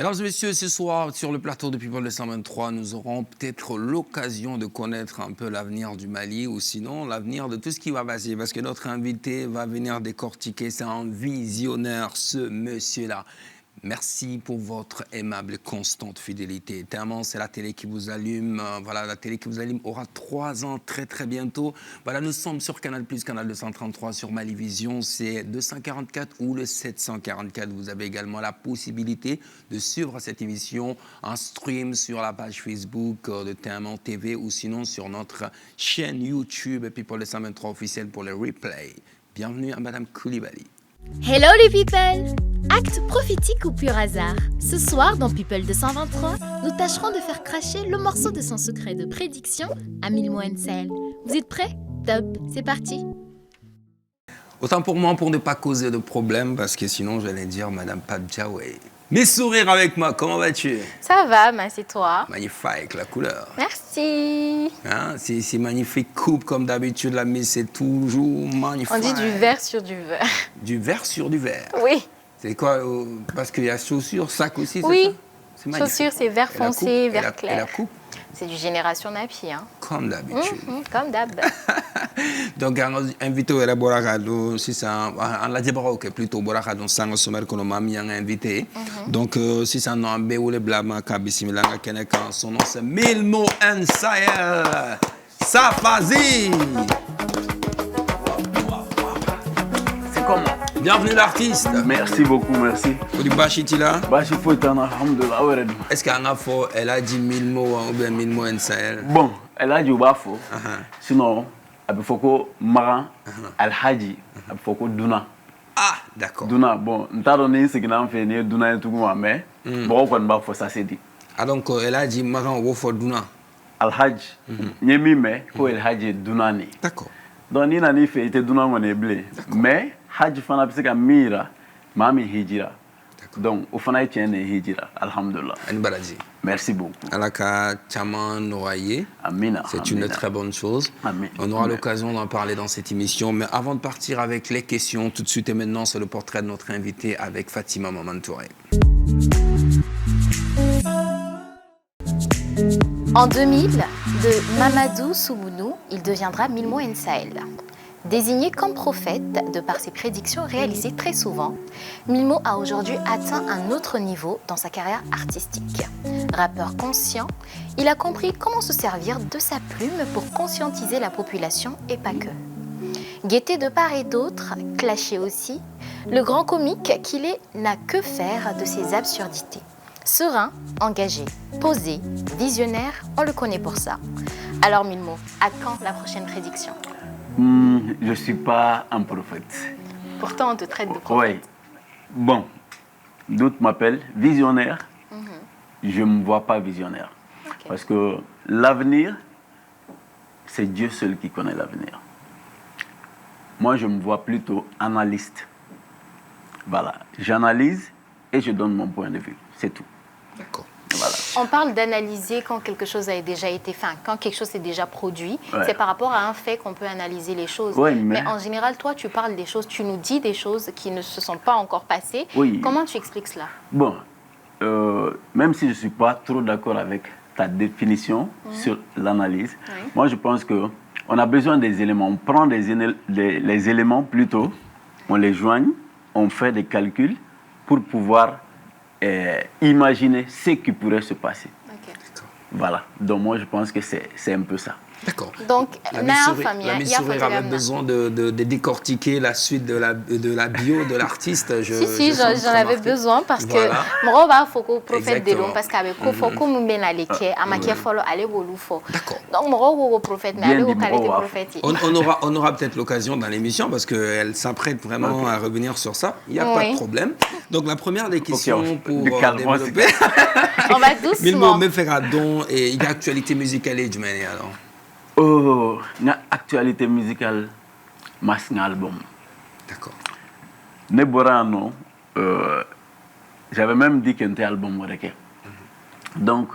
Mesdames et messieurs, ce soir, sur le plateau de People 223, nous aurons peut-être l'occasion de connaître un peu l'avenir du Mali ou sinon l'avenir de tout ce qui va passer. Parce que notre invité va venir décortiquer, c'est un visionnaire, ce monsieur-là. Merci pour votre aimable et constante fidélité. Tellement c'est la télé qui vous allume. Voilà, la télé qui vous allume aura 3 ans très très bientôt. Voilà, nous sommes sur Canal+, Canal 233, sur Malivision, c'est 244 ou le 744. Vous avez également la possibilité de suivre cette émission en stream sur la page Facebook de Tellement TV ou sinon sur notre chaîne YouTube People 223 officielle pour le replay. Bienvenue à Madame Koulibaly. Hello les people! Acte prophétique ou pur hasard? Ce soir, dans People 223, nous tâcherons de faire cracher le morceau de son secret de prédiction à Milmo Nsel. Vous êtes prêts? Top, c'est parti! Autant pour moi pour ne pas causer de problème, parce que sinon j'allais dire Madame Padjaoué. Mais sourire avec moi, comment vas-tu? Ça va, c'est toi. Magnifique, la couleur. Merci. Hein, c'est magnifique, coupe comme d'habitude, la mise c'est toujours magnifique. On dit du vert sur du vert. Du vert sur du vert. Oui. C'est quoi? Parce qu'il y a chaussures, sac aussi, oui. C'est magnifique. Chaussures, c'est vert foncé, vert clair. Et la coupe? C'est du Génération Napi, hein. Comme d'habitude. Comme d'hab. Donc, invité à Borakado, si ça, on l'a dit plutôt Borakado, sans sommaire que nous avons invité. Donc, si ça n'a pas eu le blâme, son nom c'est Milmo Nsel. Ça vas-y. C'est comment? Bienvenue l'artiste. Merci beaucoup, merci. Bachitila. Est-ce qu'elle a dit Milmo ou bien Milmo Nsel? Bon, elle a dit Bafo. Sinon, il faut que Maran, Al-Haji, il faut que Duna. Ah, d'accord. Duna, bon, nous avons donné ce qu'on a fait, Duna et tout, mais bon, on va ça c'est dit. Ah, donc elle a dit Maran ou faut Duna. Al-Haji, Nyemi, mais que Al-Haji Duna. D'accord. Donc, il a fait Duna, on est blé. Mais, Haji Fana, c'est que Mira, Mami Hijira. Donc, au final, il y a une hijira. Alhamdulillah. Merci beaucoup. Alaka Tchaman Noaye. Amina. C'est une très bonne chose. Amin. On aura l'occasion d'en parler dans cette émission. Mais avant de partir avec les questions, tout de suite et maintenant, c'est le portrait de notre invité avec Fatima Mamantouré. En 2000, de Mamadou Soumounou, il deviendra Milmo Nsel. Désigné comme prophète de par ses prédictions réalisées très souvent, Milmo a aujourd'hui atteint un autre niveau dans sa carrière artistique. Rappeur conscient, il a compris comment se servir de sa plume pour conscientiser la population et pas que. Guetté de part et d'autre, clashé aussi, le grand comique qu'il est n'a que faire de ses absurdités. Serein, engagé, posé, visionnaire, on le connaît pour ça. Alors Milmo, à quand la prochaine prédiction? Je ne suis pas un prophète. Pourtant, on te traite de prophète. Oui. Bon, d'autres m'appellent visionnaire. Je ne me vois pas visionnaire. Okay. Parce que l'avenir, c'est Dieu seul qui connaît l'avenir. Moi, je me vois plutôt analyste. Voilà. J'analyse et je donne mon point de vue. C'est tout. D'accord. Voilà. On parle d'analyser quand quelque chose a déjà été fait, quand quelque chose est déjà produit. Ouais. C'est par rapport à un fait qu'on peut analyser les choses. Ouais, mais en général, toi, tu parles des choses, tu nous dis des choses qui ne se sont pas encore passées. Oui. Comment tu expliques cela? Bon, même si je ne suis pas trop d'accord avec ta définition sur l'analyse, moi je pense qu'on a besoin des éléments. On prend les éléments plutôt, on les joigne, on fait des calculs pour pouvoir imaginer ce qui pourrait se passer. Okay. Voilà. Donc moi, je pense que c'est un peu ça. D'accord. Donc, la Miss Sourire avait besoin de décortiquer la suite de la bio de l'artiste. Si, j'en avais besoin parce que moi, il faut que le prophète de l'homme, parce qu'avec il faut que nous mène à l'équerre, à ma qui follow aller au loufo. D'accord. Donc, moi, le prophète, mais aller au qualité prophète. On aura peut-être l'occasion dans l'émission parce qu'elle s'apprête vraiment à revenir sur ça. Il n'y a pas de problème. Donc, la première des questions pour développer. On va doucement. Milmo me fera don et il y a actualité musicale et du manière alors. Oh, l'actualité musicale, c'est un album. D'accord. Neborano, j'avais même dit qu'il était un album. Donc,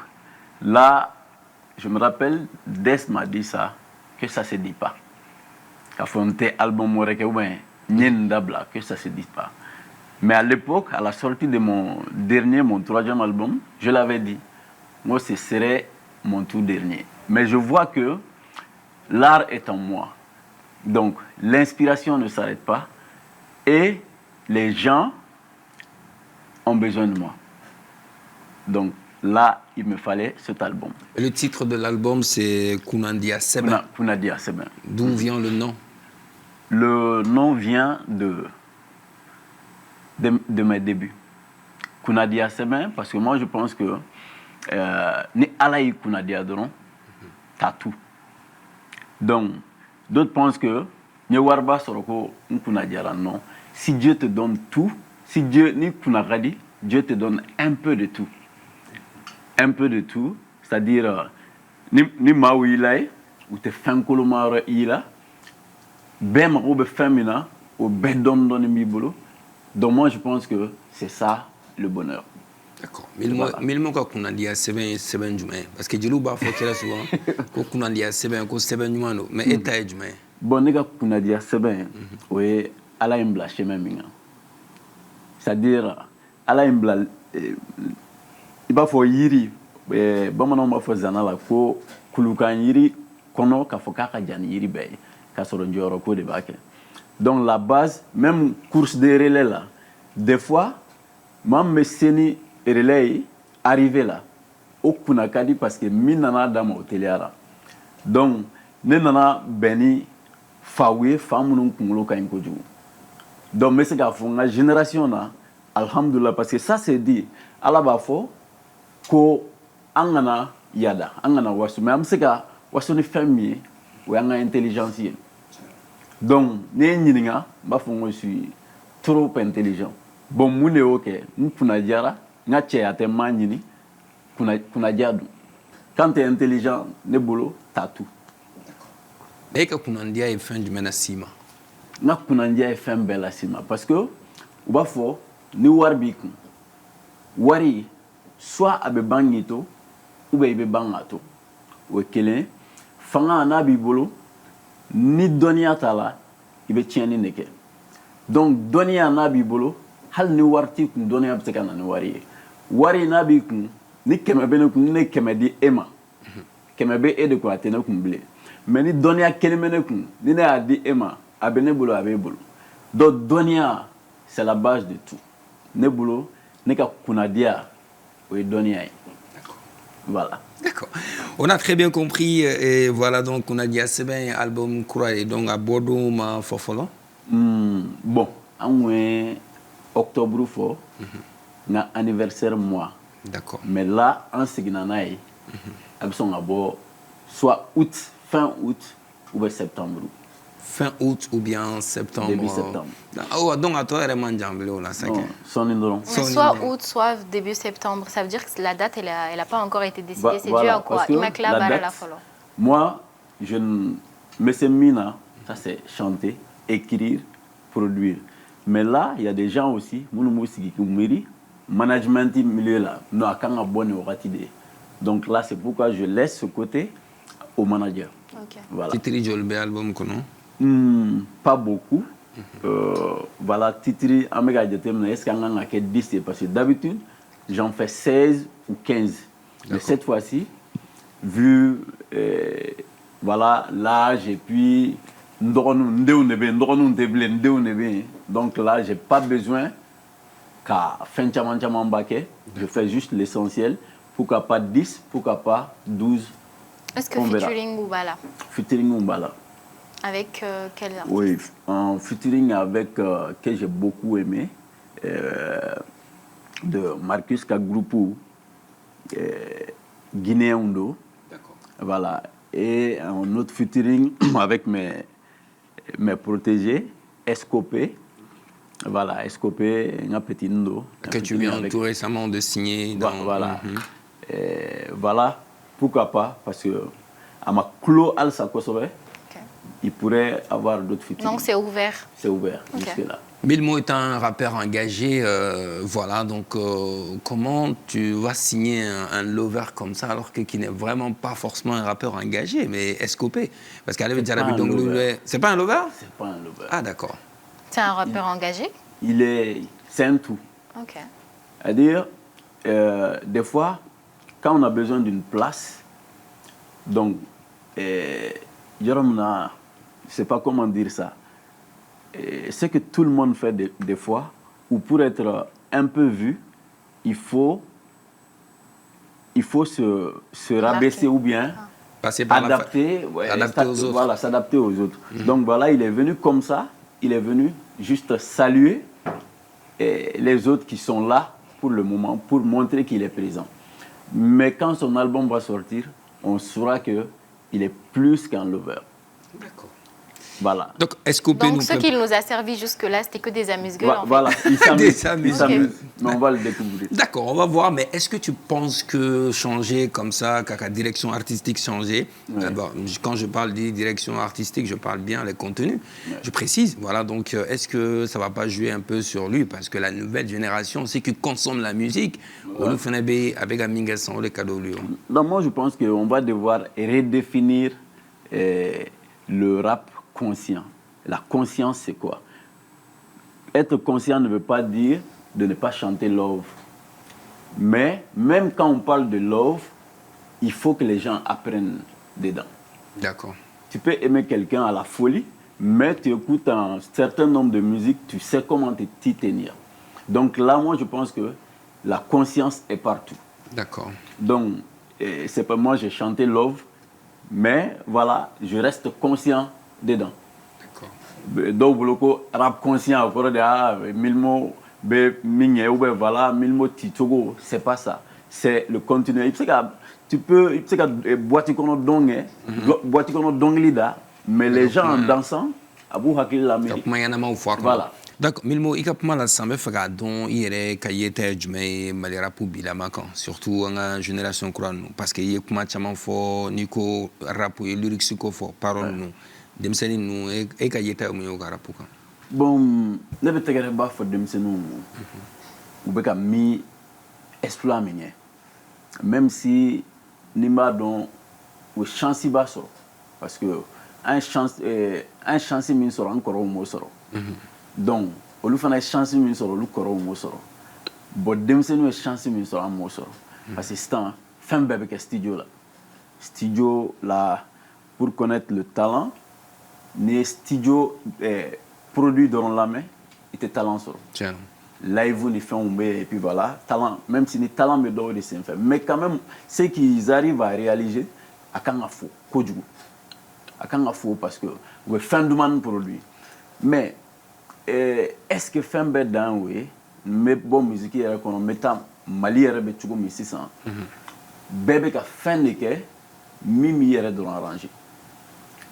là, je me rappelle, Des m'a dit ça, que ça ne se dit pas. Quand on était album, que ça ne se dit pas. Mais à l'époque, à la sortie de mon troisième album, je l'avais dit, moi, ce serait mon tout dernier. Mais je vois que l'art est en moi. Donc, l'inspiration ne s'arrête pas et les gens ont besoin de moi. Donc, là, il me fallait cet album. Le titre de l'album, c'est Kunandia Seben. Kunandia Seben. D'où vient le nom? Le nom vient de mes débuts. Kunandia Seben, parce que moi, je pense que ni Alaï Kunandia Doron, t'as tout. Donc, d'autres pensent que ni Warba Soroko Kunandia non. Si Dieu te donne tout, si Dieu ni Kunagadi, Dieu te donne un peu de tout. Un peu de tout, c'est-à-dire ni Maouilaï, ou te fin kolomara ila, ben maroube femina, ou ben dom donne mi bolo. Donc moi je pense que c'est ça le bonheur. D'accord. Mille mots qu'on a dit à Seben Jumain. Parce que Djilou Bafo qui est là souvent, qu'on a dit à Seben Jumain, mais état Jumain. Bon, les gars qu'on a dit à Seben, oui, ala imbla chemin minga. C'est-à-dire, ala imbla, il va faut yiri, bamanan va faut zanala, ko kulukan yiri, kono ka faut kaka jan yiri bay, ka soron joro ko de bake. Donc la base, même course de relais là, des fois, même mes seni relais arrivé là, au kunakadi parce que minana dama hôtelière. Donc, ne nana beni fawe famunun kunglo kain koju. Donc, mais c'est qu'à fond la génération là, alhamdulillah, parce que ça c'est dit, à la bafo, ko angana yada, angana wasu, mais c'est qu'à wasu ni famille ou anga intelligence. Donc, ne nyinga, bafon je suis trop intelligent. Bon, moune ok, nous kuna diara, nga tchéate manini, kuna diadu. Quand tu es intelligent, ne boulot, t'as tout. Mais que Kunandia est fin du menacima. Nga Kunandia est fin belle sima parce que ou ba fo ni warbiku. Wari soit abe bangito ou be ibe bangato. O kelen fanga na bibolo ni donia tala ibe tieni neke. Donc donia na bibolo hal ni warti kun donia be kana ni wari. Wari na biku ni keme bene kun ne keme di ema. Keme be e de ko atene kun ble. Mais ni donia kelemene kun ni ne a di ema abene bolo abe bolo. Donc donia c'est la base de tout. Ne bolo ne ka kunadia ou donia. Voilà. D'accord. On a très bien compris et voilà donc on a dit assez bien album Koura et donc à Bordeaux ma fofolo. Bon, en octobre fo na anniversaire moi. D'accord. Mais là en signanaï abson abo soit août, fin août ou bien septembre. Fin août ou bien septembre. Début septembre. Oh, donc à toi, elle est mangiable là, ça. Soit août, soit début septembre. Ça veut dire que la date, elle n'a pas encore été décidée. C'est dû à quoi? Moi, je me suis mis là, ça c'est chanter, écrire, produire. Mais là, il y a des gens aussi, management milieu là, nous avons un bon idée. Donc là, c'est pourquoi je laisse ce côté au manager. Okay. Voilà. Titri Jolbe album comment? Pas beaucoup. Voilà, Titri, est-ce qu'on a fait 10? Parce que d'habitude, j'en fais 16 ou 15. Mais cette fois-ci, vu voilà, l'âge et puis donc là, j'ai pas besoin qu'à fin je fais juste l'essentiel. Pourquoi pas 10, pourquoi pas 12? Est-ce que featuring Oumbala? Featuring Oumbala. Avec quel artiste? Oui, en featuring avec que j'ai beaucoup aimé, de Marcus Kagrupu, Guinéen Undo. D'accord. Voilà. Et un autre featuring avec mes protégés, Escopé. Voilà, Escopé, un petit Ndo. Que tu viens tout récemment de signer. Dans... Voilà. Voilà. Pourquoi pas? Parce que à ma clos al Sakosové, il pourrait avoir d'autres featuring. Donc c'est ouvert. C'est ouvert jusque-là. Bilmo est un rappeur engagé, voilà, donc comment tu vas signer un lover comme ça alors qu'il n'est vraiment pas forcément un rappeur engagé, mais escopé? Parce qu'elle avait déjà la donc c'est pas un lover? C'est pas un lover. Ah d'accord. C'est un rappeur engagé? Il est c'est un tout. Ok. C'est-à-dire, des fois, quand on a besoin d'une place, donc, je ne sais pas comment dire ça, c'est que tout le monde fait des fois, ou pour être un peu vu, il faut se rabaisser ou bien passer par adapter, adapter aux autres. Voilà, s'adapter aux autres. Donc voilà, il est venu comme ça, il est venu juste saluer les autres qui sont là pour le moment, pour montrer qu'il est présent. Mais quand son album va sortir, on saura qu'il est plus qu'un lover. D'accord. Voilà. Donc, est-ce qu'on peut Donc, ce qu'il nous a servi jusque-là, c'était que des amuse-gueules, Voilà, en fait. il s'amuse. Mais on va le découvrir. D'accord, on va voir. Mais est-ce que tu penses que changer comme ça, que la direction artistique changer, quand je parle de direction artistique, je parle bien les contenus. Je précise. Voilà, donc, est-ce que ça ne va pas jouer un peu sur lui? Parce que la nouvelle génération, c'est qui consomme la musique. On nous fait avec Aminga sans les cadeaux. Non, moi, je pense qu'on va devoir redéfinir le rap conscient. La conscience, c'est quoi? Être conscient ne veut pas dire de ne pas chanter love. Mais même quand on parle de love, il faut que les gens apprennent dedans. D'accord. Tu peux aimer quelqu'un à la folie, mais tu écoutes un certain nombre de musiques, tu sais comment t'y tenir. Donc là, moi, je pense que la conscience est partout. D'accord. Donc, c'est pas moi, j'ai chanté love, mais voilà, je reste conscient dedans. Donc, le rap conscient, mille mots, voilà, mille mots titogo, c'est pas ça. C'est le continu. Tu peux, boîte mais les gens en dansant, abou hakil la voilà. D'accord, Milmo, il y a pas mal de gens qui ont été cahiers de Mali rap ou bilamakan, surtout en génération courante, parce qu'il y a pas mal fort, Nico rap et lyrics fort, parole nous, demseni nous et cahiers de Mio Garapuka. Bon, ne peut être pas fort demseni nous, ou bien mi exploit minier, même si Nima don ou chance basso, parce que un chance min sera encore au mot sera. Donc, on lui fait une chance de sur le corps au mot. Bon, c'est une chance de sur un mot. Parce que c'est un fin bébé studio là. Studio là, pour connaître le talent, les studios produits dans la main, étaient talent sur. Live, ils font et puis voilà, talent, même si les talents me donnent des fait. Mais quand même, ce qu'ils arrivent à réaliser, à quand il faut, Kodjou. À quand il faut, parce que le fin du monde produit. Mais, est-ce que fin bête dans oui mais bon musique est qu'on met Mali est rebêtu comme ici ça bébé qui fin de que mimi est dans arrangé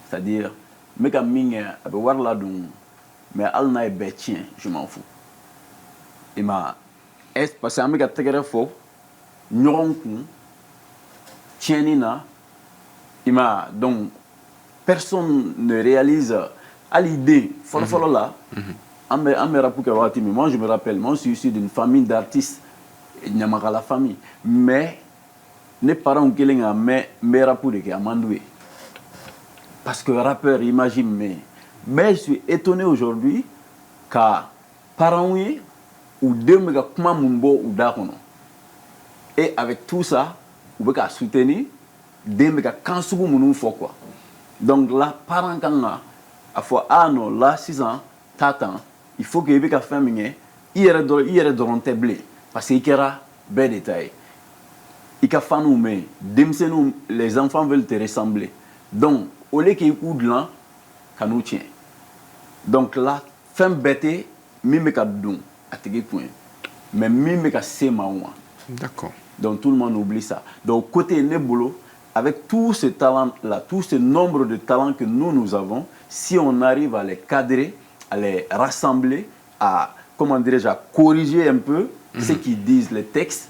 c'est-à-dire mais quand mimi a voir là donc mais al n'a bêtien je m'en fous et ma est parce que amiga tegere fo nyoronku tienina ima donc personne ne réalise à l'idée, là, moi je me rappelle, moi je suis issu d'une famille d'artistes, il n'y a pas la famille, mais les parents qui ont mais rappeur qui a mandoué. Parce que rappeur, imagine, mais je suis étonné aujourd'hui car parents ou deux méga comment mumbo ou d'akono. Et avec tout ça, vous pouvez soutenir deux méga quand souvent nous faut quoi. Donc là, parents quand à fois non là 6 ans t'attends il faut que il y ait fait mine il y a de tabler parce qu'il y a des détails il y a fan ou mais les enfants veulent te ressembler donc au lieu qu'il y ait de là qu'on nous tient donc là fin bête mime ka don à te point mais mime ka c'est maouan d'accord donc tout le monde oublie ça donc côté Nebolo avec tout ce talent-là, tout ce nombre de talents que nous avons, si on arrive à les cadrer, à les rassembler, à, comment dirais-je, à corriger un peu ce qu'ils disent, les textes,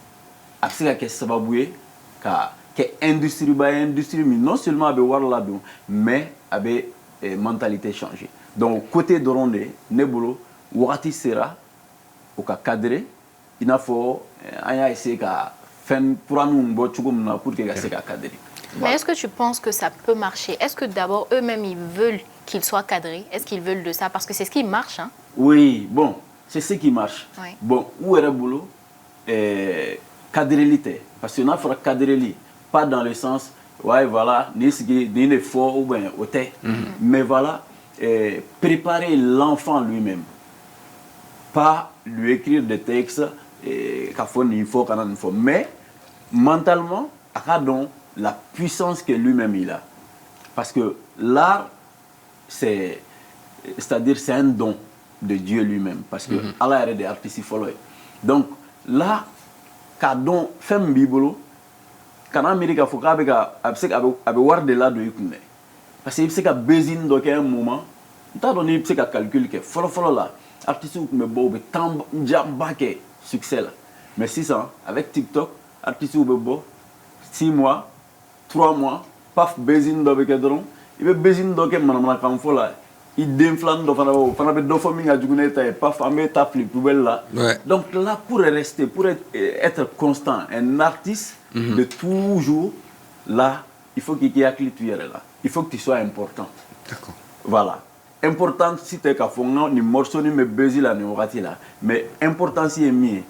à ce que ça va bouger, que industrie, mais non seulement avec Warlado, mais avec mentalité changée. Donc, côté de Ronde, Nebolo, Wati sera, au cas cadré, il faut essayer de faire pour nous, pour que ça cadré. Mais est-ce que tu penses que ça peut marcher? Est-ce que d'abord, eux-mêmes, ils veulent qu'ils soient cadrés? Est-ce qu'ils veulent de ça? Parce que c'est ce qui marche. Hein? Oui, bon, C'est ce qui marche. Oui. Bon, où est le boulot? Cadrelité. Parce qu'on a fait cadreli. Pas dans le sens, ouais, voilà, ni le fort ou bien au thé. Mais voilà, préparer l'enfant lui-même. Pas lui écrire des textes, mais mentalement, la puissance que lui-même il a. Parce que l'art, c'est-à-dire c'est un don de Dieu lui-même. Parce que Allah est des artistes follow. Donc là, quand on fait un bibolo, quand on dit qu'il faut avoir de là de écouter. Parce que c'est que besoin d'un moment, on a donné un calcul que follow là, artiste qui me beau, tant de succès là. Mais si ça, avec TikTok, artiste qui me beau, 6 mois, 3 mois, paf besoin d'un cadron, il veut besoin d'un manama quand faut là. Il déflame dans le famille à Djouguneta et pas famille tape les poubelles là. Ouais. Donc là, pour rester, pour être constant, un artiste de toujours, là, il faut qu'il y ait un là. Il faut que tu sois important. D'accord. Voilà. Important si tu es qu'à fond, ni morceau, ni me baiser là, ni là. Mais important si est mieux.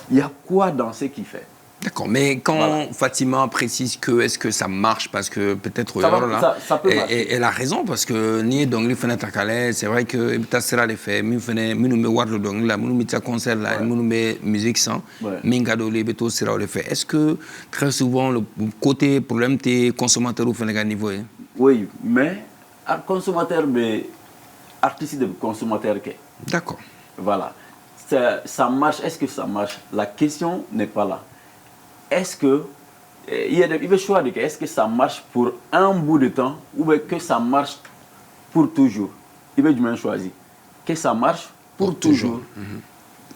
Il y a quoi dans ce qu'il fait? D'accord, mais quand voilà. Fatima précise que est-ce que ça marche parce que peut-être ça peut marcher. Elle a raison parce que ni donc les fenêtres à Calais, c'est vrai que ça sera l'effet. Nous me voir donc là, nous mettons concert là, nous met musique sans, mingado les bétos sera l'effet. Est-ce que très souvent le côté problème des consommateurs au Sénégal niveau? Oui, mais consommateur mais artiste de consommateur que. D'accord. Voilà. Ça marche. Est-ce que ça marche? La question n'est pas là. Est-ce que il veut choisir est-ce que ça marche pour un bout de temps ou que ça marche pour toujours? Il veut du même choisir que ça marche pour toujours.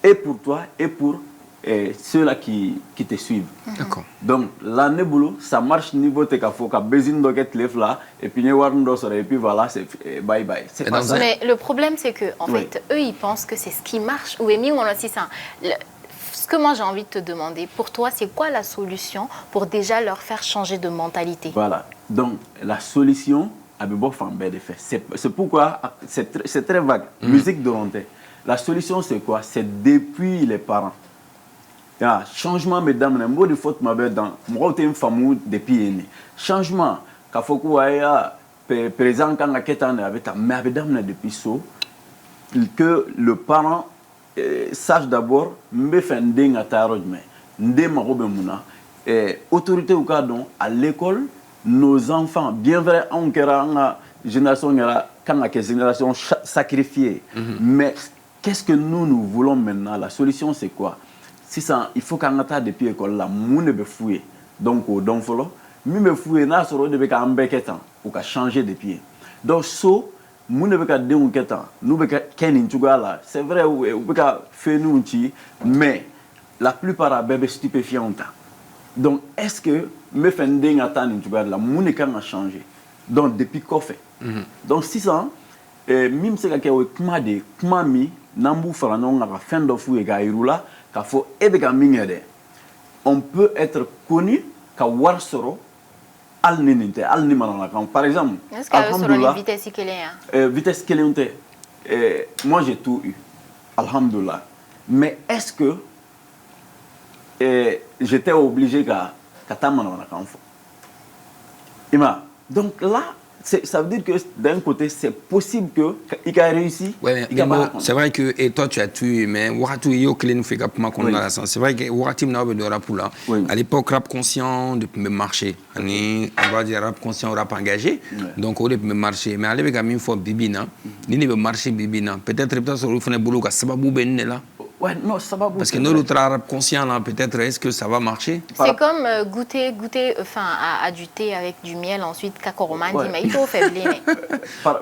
Et pour toi et pour ceux-là qui te suivent. D'accord. Donc l'année boulot, ça marche niveau te kafo ka besoin de get lef là et puis et puis voilà, c'est bye bye. C'est pas ça. Mais le problème c'est que en fait eux ils pensent que c'est ce qui marche ou émis on a aussi ça. Ce que moi j'ai envie de te demander, pour toi, c'est quoi la solution pour déjà leur faire changer de mentalité? Voilà. Donc, la solution, c'est pourquoi c'est très vague. Musique de rentrée. La solution, c'est quoi? C'est depuis les parents. Changement, mesdames, un mot de faute, ma belle, dans mon côté, une femme depuis né. Changement, quand faut que présent quand la quête en avec ta mère, mesdames, depuis so, que le parent sache d'abord me faire ndeng ataro mais ndé marobe muna autorité ou cadon à l'école nos enfants bien vrai on kera génération quand la génération sacrifiée mais qu'est-ce que nous voulons maintenant? La solution c'est quoi? Si ça il faut qu'on atta depuis école là moune be fouiller donc au don folo mi me fouiller na soro de be ka ambeketan ou ka changer de pied donc so nous ne pouvons pas c'est vrai, nous pouvons faire nous, mais la plupart des stupéfiants. Donc, est-ce que me fait des attentes là, nous ne pouvons pas changer. Donc, depuis qu'on fait. Donc, si ça, même si on a des mami, nambu faranon à la fin de fou et gaïroula, qu'il faut aider. On peut être connu qu'à Warsoro. Par exemple, est-ce qu'il y a sur une vitesse vitesse moi j'ai tout eu, alhamdoulilah. Mais est-ce que j'étais obligé de donc là, ça veut dire que d'un côté, c'est possible qu'il ait réussi. Ouais, mais c'est vrai que et toi tu as tué, mais c'est vrai que à l'époque rap conscient de marcher, on va dire rap conscient rap engagé, donc on peut marcher. Mais à l'époque il faut bibina, il ne peut marcher bibina. Peut-être sur le fond boulot que ça va bouger là. Ouais, non, ça va. Parce que nous, le rap conscient, là, peut-être, est-ce que ça va marcher? C'est comme goûter à du thé avec du miel, ensuite, kakoroman dit, mais il faut faire bliner.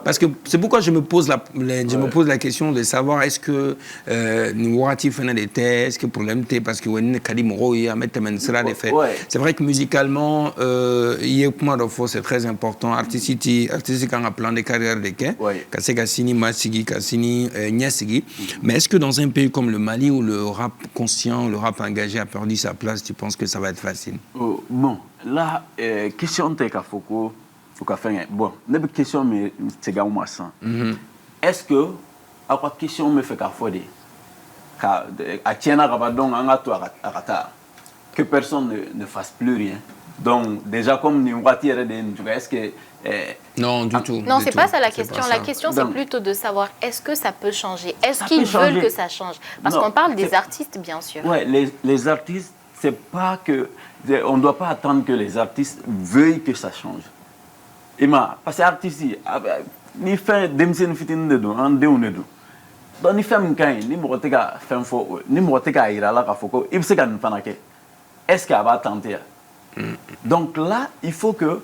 Parce que c'est pourquoi je me pose la question de savoir est-ce que nous avons des tests, est-ce que problème thé, parce que c'est vrai que musicalement, c'est très important. Artistique, quand on a plein de carrières de quai, Kassini, Massigi, Kassini, Nyasigi. Mais est-ce que dans un pays comme le Mali où le rap conscient, le rap engagé a perdu sa place, tu penses que ça va être facile? Bon, là, question de Kafoko, bon, la question mais c'est est-ce que, à quoi question me fait Kafode? que personne ne fasse plus rien. Donc, déjà, comme est-ce que... Non, du tout. Non, c'est pas ça la C'est question. pas La ça. question, c'est plutôt de savoir est-ce que ça peut changer? Est-ce Ça qu'ils peut changer. veulent que ça change? Parce Non, qu'on parle des c'est- artistes, bien sûr. Ouais, les artistes, c'est pas que... On ne doit pas attendre que les artistes veuillent que ça change. Parce que les artistes, ni fait demsen fitin de do, en de ou ne do. Donc, ni fait m'kain, ni m'ote ka fin fo, ni m'ote ka ira la ka foko, il se kan fanake. Est-ce qu'elle va tenter? Donc là, il faut que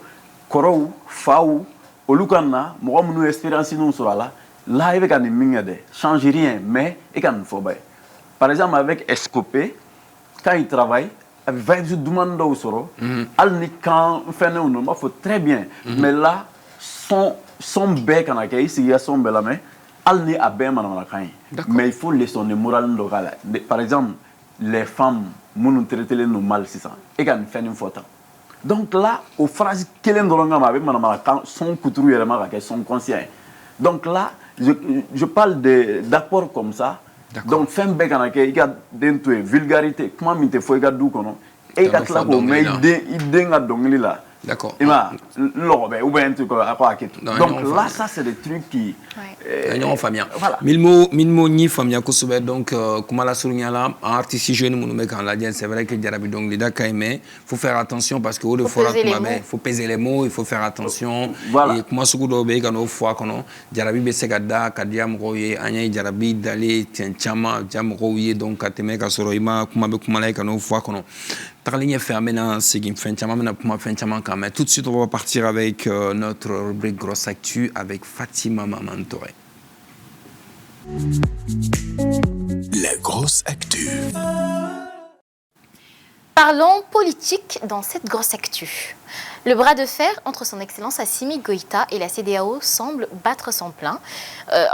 Korou, Faou, Olukana, Mohamed Espérance nous sera là. Là, il va gagner mingade. Change rien, mais il can faut bien. Par exemple, avec Escopé, quand il travaille, avec 20 demandes au soro, al ni quand fait non, il faut très bien. Mais là, son bec en accueil, s'il y a son bel amé, al ni a bien manana kain. Mais il faut laisser les morales locales. Par exemple, les femmes, nous traiter les mal, c'est ça. Et quand fait une photo. Donc là, aux phrases qu'elle est dans son couture et son conscient. Donc là, je parle d'apports comme ça. Donc, fin bec en accueil, il y a des vulgarité. Comment il faut que tu et il y a là pour il là. D'accord. Donc là, ça, c'est des trucs qui... Voilà. Milmo ni famia kusube donc kumala surunyala artiste jeune munu kan la c'est vrai que jarabi donc lida kaime faut faire attention parce que au de fois faut peser les mots, il faut faire attention. Voilà. Et kuma sugu do be kan o fois kono jarabi be segada kadiam roye anya jarabi dale tienchama jam roye donc ateme ka soro ima kuma be kumala kan o fois kono tarligne fermé na sigim fenchama na kuma fenchama quand même. Tout de suite on va partir avec notre rubrique grosse actu avec Fatima Mamantoré. La grosse actu. Parlons politique dans cette grosse actu. Le bras de fer entre son Excellence Assimi Goïta et la CEDEAO semble battre son plein.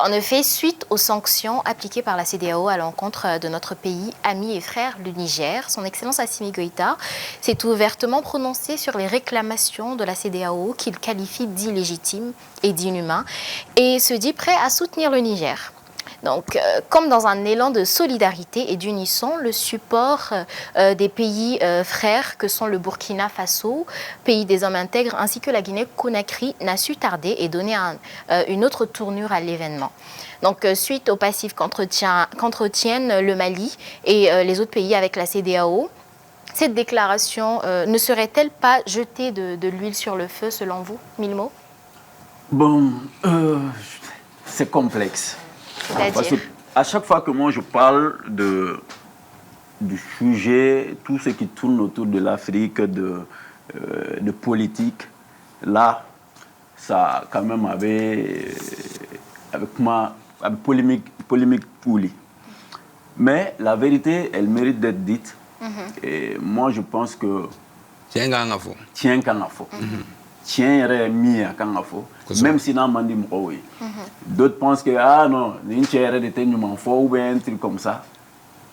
En effet, suite aux sanctions appliquées par la CEDEAO à l'encontre de notre pays, ami et frère, le Niger, son Excellence Assimi Goïta s'est ouvertement prononcé sur les réclamations de la CEDEAO qu'il qualifie d'illégitimes et d'inhumains et se dit prêt à soutenir le Niger. Donc, comme dans un élan de solidarité et d'unisson, le support des pays frères que sont le Burkina Faso, pays des hommes intègres, ainsi que la Guinée-Conakry n'a su tarder et donner une autre tournure à l'événement. Donc, suite au passif qu'entretiennent le Mali et les autres pays avec la CEDEAO, cette déclaration ne serait-elle pas jetée de l'huile sur le feu, selon vous, Milmo? Bon, c'est complexe. Parce que à chaque fois que moi je parle du sujet, tout ce qui tourne autour de l'Afrique, de politique, là, ça quand même avec polémique polie. Mais la vérité, elle mérite d'être dite. Et moi, je pense que... Tiens, Gangafo. Tiens, Gangafo. Tiens, même si n'a mandi m'oui. D'autres pensent que ah non, n'inchère de ten nous ou bien un truc comme ça.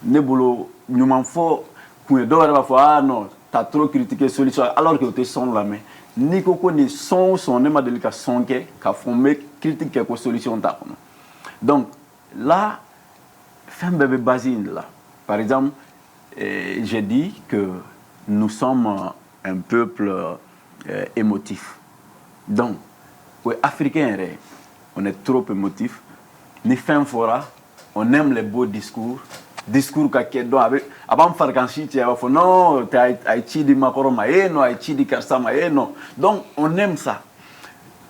Nebulo nous m'en faut qu'on doit ah non, t'as trop critiqué solution alors que tu son là mais ni coco ni son n'est pas délicat son que qu'a formé critique quelque solution ta. Donc là, fin bébé basine là. Par exemple, j'ai dit que nous sommes un peuple émotif. Donc, les Africains, on est trop émotif. Ni fin fora, on aime les beaux discours. Discours qui sont avec. Avant faire quand tu as fait non, tu as Haïti di Makoroma, non, Haïti di Karsama, non. Donc, on aime ça.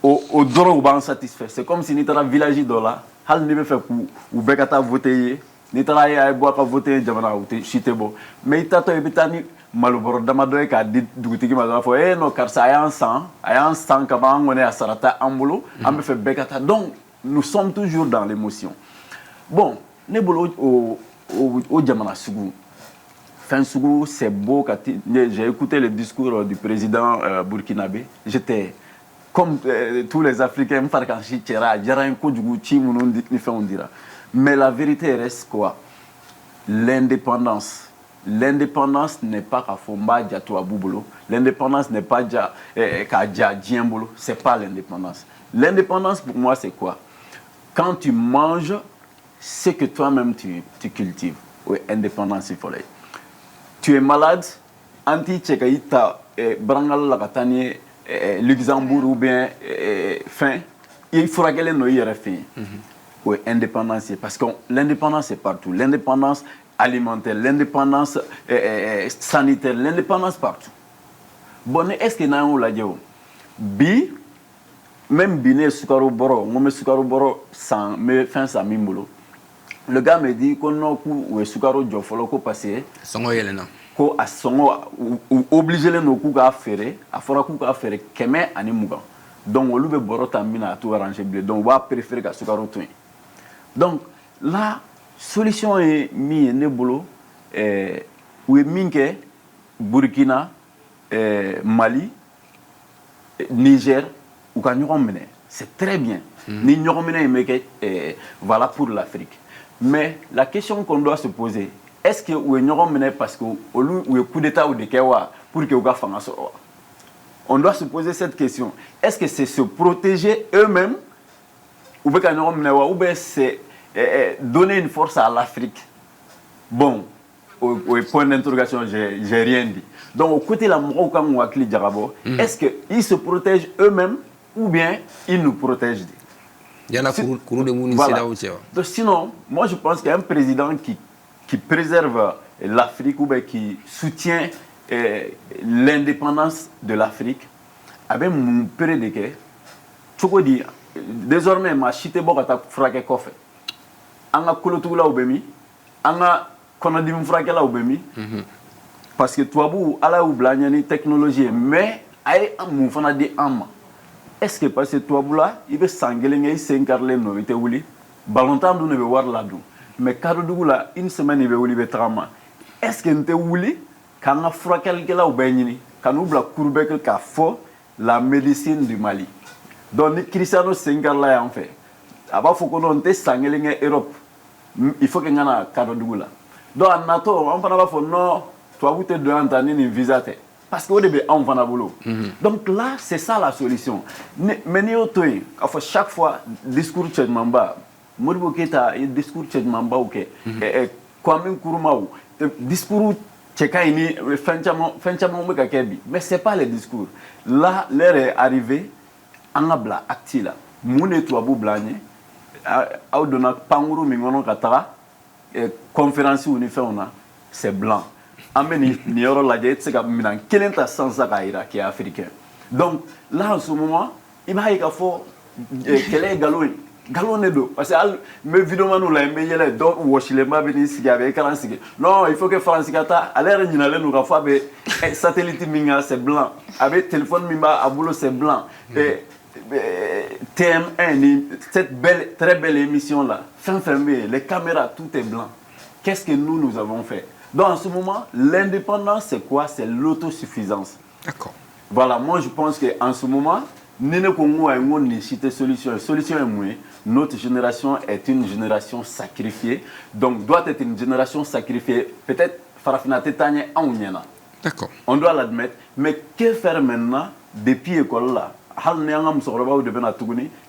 Au droit, on est satisfait. C'est comme si nous étions un village là. Hal ne veut faire pour ou bekata voter. Nous travaillons boire pour voter, jamana ou chitebo. Mais il t'a toi ebitani. Maloboro damadoye ka di dugutigi ma fo no karsa ayan sang kaba ngone asarata ambulo ambe fe bekata. Donc nous sommes toujours dans l'émotion. Bon, nebolo au jamana sugu. Fin sugu c'est beau quand j'ai écouté le discours du président burkinabé. J'étais comme tous les Africains farkanchi tchera jara ko jugu chi munon ni fait on dira. Mais la vérité reste quoi? L'indépendance. L'indépendance n'est pas qu'à Fomba Diatou Boubolo. L'indépendance n'est pas qu'à Diambolo. Ce n'est pas l'indépendance. L'indépendance, pour moi, c'est quoi? Quand tu manges ce que toi-même tu cultives. o ye indépendance fɔlɔ ye. Tu es malade an t'i cɛ ka i ta barangala la ka taa ni ye Luxembourg ou bien fɛn i furakɛlen don i yɛrɛ fɛ yen. O ye indépendance ye parce que l'indépendance est partout. L'indépendance alimentaire, l'indépendance sanitaire, l'indépendance partout. Bon, est-ce que n'ayons la dieu bi même biné sukaro boro, on me sukaro boro sans me fin sa mimbolo. Le gars me dit qu'on n'a ou sukaro jofolo ko passé. Songo yelena. Ko a songo obligé les no ku ka faire, a fora ku ka faire keme ani muga. Donc on lui boro tamina tout arranger blé. Donc on va préférer ka sukaro tout. Donc la solution est mi nebolo ou minke Burkina Mali, Niger, ou c'est très bien. Ni voilà pour l'Afrique. Mais la question qu'on doit se poser, est-ce que ou parce que ou coup d'état ou de kewa pour que ou fanga so. On doit se poser cette question. Est-ce que c'est se protéger eux-mêmes ou bien c'est donner une force à l'Afrique? Bon, au point d'interrogation, j'ai rien dit. Donc, au côté de la Mouakli Djarabo, est-ce qu'ils se protègent eux-mêmes ou bien ils nous protègent? Il y en a voilà. Donc, sinon, moi je pense qu'un président qui préserve l'Afrique ou bien qui soutient l'indépendance de l'Afrique, avec mon père de que, tu peux dire, désormais, ma chité bokata frake kofe. Anga kolotula ubemi, anga konadim frake la ubemi. Parce que toi, vous allez ou blagner technologie, mais aïe mon fana di ama. Est-ce que parce que toi, vous là, il veut s'engueuler, il s'incarner, non, il te ouli. Balontam nous ne veut voir là-dedans. Mais quand vous là, une semaine il veut ouli betrama. Est-ce que nous te ouli, quand on a fraqué là ou benini, quand nous bla courbé que qu'a fort la médecine du Mali. Donc les Cristiano s'incarner là en fait. Avant faut qu'on te s'engueuler en Europe. Il faut qu'on a cadeau de là. Donc en NATO, on va pas faire non. Toi, vous te devez entendre une visa. Parce qu'au début, on va boulot. Donc là, c'est ça la solution. Mais nous, chaque fois, discours de Mamba, Modibo Keta, discours de Mamba, Kwame Nkrumah, discours Tchekaini, mais ce n'est pas le discours. Là, l'heure est arrivée, on a bla acti là. Moune toi, vous blagné, au donna Panguru Mingono Katara, conférence où nous faisons, c'est blanc. Ameni nioro la jet c'est comme minan kelenta sans akaira qui est africain. Donc là en ce moment il va y avoir quel est galon nedo parce que me vidéo nous la me yele do washile ma beni siga avec 40. Non, il faut que France kata à l'air nyinale nous rafa be satellite minga c'est blanc avec téléphone mimba abulo c'est blanc et TM1 cette belle très belle émission là fin fermé les caméras tout est blanc. Qu'est-ce que nous avons fait? Donc en ce moment, l'indépendance, c'est quoi? C'est l'autosuffisance. D'accord. Voilà, moi je pense qu'en ce moment, notre génération est une génération sacrifiée. Donc doit être une génération sacrifiée. Peut-être D'accord. On doit l'admettre. Mais que faire maintenant depuis l'école là?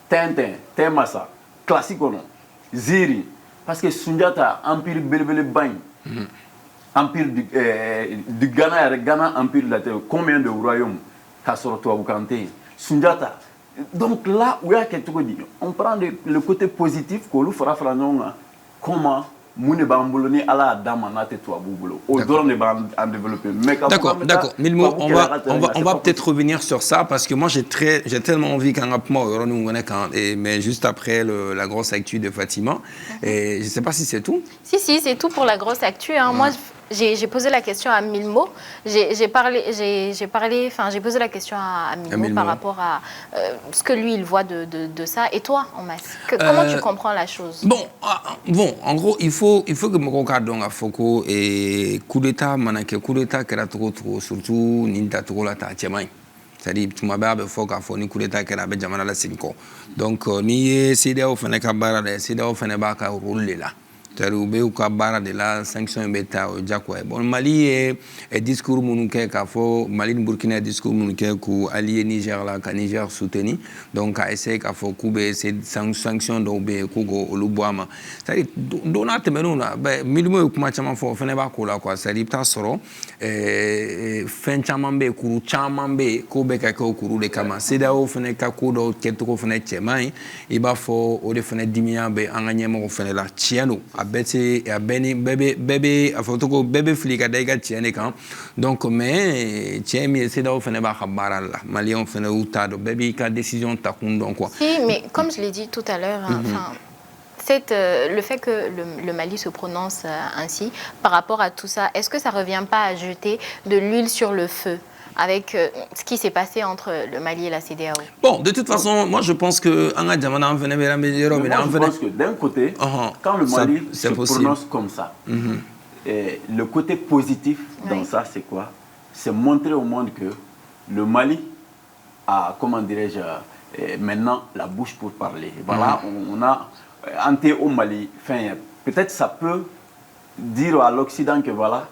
Tintin, classique ou non? Ziri. Parce que Sundiata, Empire Belebele Bagne. Empire du Ghana, Ghana, Empire de la Terre, combien de royaumes qu'a sorti à Bukante, Sundiata. Donc là, où il y a quelque chose, on prend le côté positif que nous fera comment Moune Bamboloni à la dame en atte toi boulot. Au dehors de en développer. D'accord, d'accord. Milmo, on va peut-être revenir sur ça parce que moi j'ai tellement envie qu'un rapement mais juste après la grosse actu de Fatima. Et je ne sais pas si c'est tout. Si, c'est tout pour la grosse actu. Hein. Moi, j'ai posé la question à Milmo. J'ai posé la question à Milmo par rapport à ce que lui il voit de ça. Et toi, Omas, comment tu comprends la chose? Bon, en gros, il faut que me regardions à Foko et coup d'état, coup d'état qui a trop surtout n'inta trop la tatiamai. C'est-à-dire tu m'as bien faut qu'à fond coup d'état qui a bien jamana la cinco. Donc ni CDAO fait n'ekabara, CDAO fait n'ebaka rouler là. c'est-à-dire u bɛ u ka baara de la sanction bɛ taa o diyagoya ye bon Mali ye discours minnu kɛ k'a fɔ Mali ni Burkina ye discours minnu kɛ k'u allié Niger la ka Niger soutenir donc ka essayer k'a fɔ k'u bɛ sanction dɔw bɛ yen k'u k'olu bɔ a ma c'est-à-dire don n'a tɛmɛn'o na Milimo ye kuma caman fɔ o fana b'a ko la quoi c'est-à-dire i bɛ taa sɔrɔ fɛn caman bɛ yen kuru caman bɛ yen k'o bɛ ka kɛ o kuru de kama CEDEAO fana ka ko dɔw kɛcogo fana cɛman ye i b'a fɔ o de fana dimiya bɛ an ka ɲɛmɔgɔ fana la tiɲɛ don a bɛɛ tɛ a bɛɛ ni bɛɛ bɛ a fɔ cogo bɛɛ bɛ fili ka da i ka tiɲɛ de kan donc mais tiɲɛ min ye CEDEAO fana b'a ka baara la Maliens fana y'u ta dɔn bɛɛ b'i ka décision ta kun dɔn quoi. Si, mais comme je l'ai dit tout à l'heure, enfin. Le fait que le Mali se prononce ainsi par rapport à tout ça, est-ce que ça ne revient pas à jeter de l'huile sur le feu avec ce qui s'est passé entre le Mali et la CEDEAO? Bon, de toute façon, moi je pense que je pense que d'un côté, quand le Mali se prononce comme ça, le côté positif dans ça, c'est quoi? C'est montrer au monde que le Mali a, comment dirais-je, maintenant la bouche pour parler. Voilà, on a Ante au Mali, peut-être ça peut dire à l'Occident que voilà,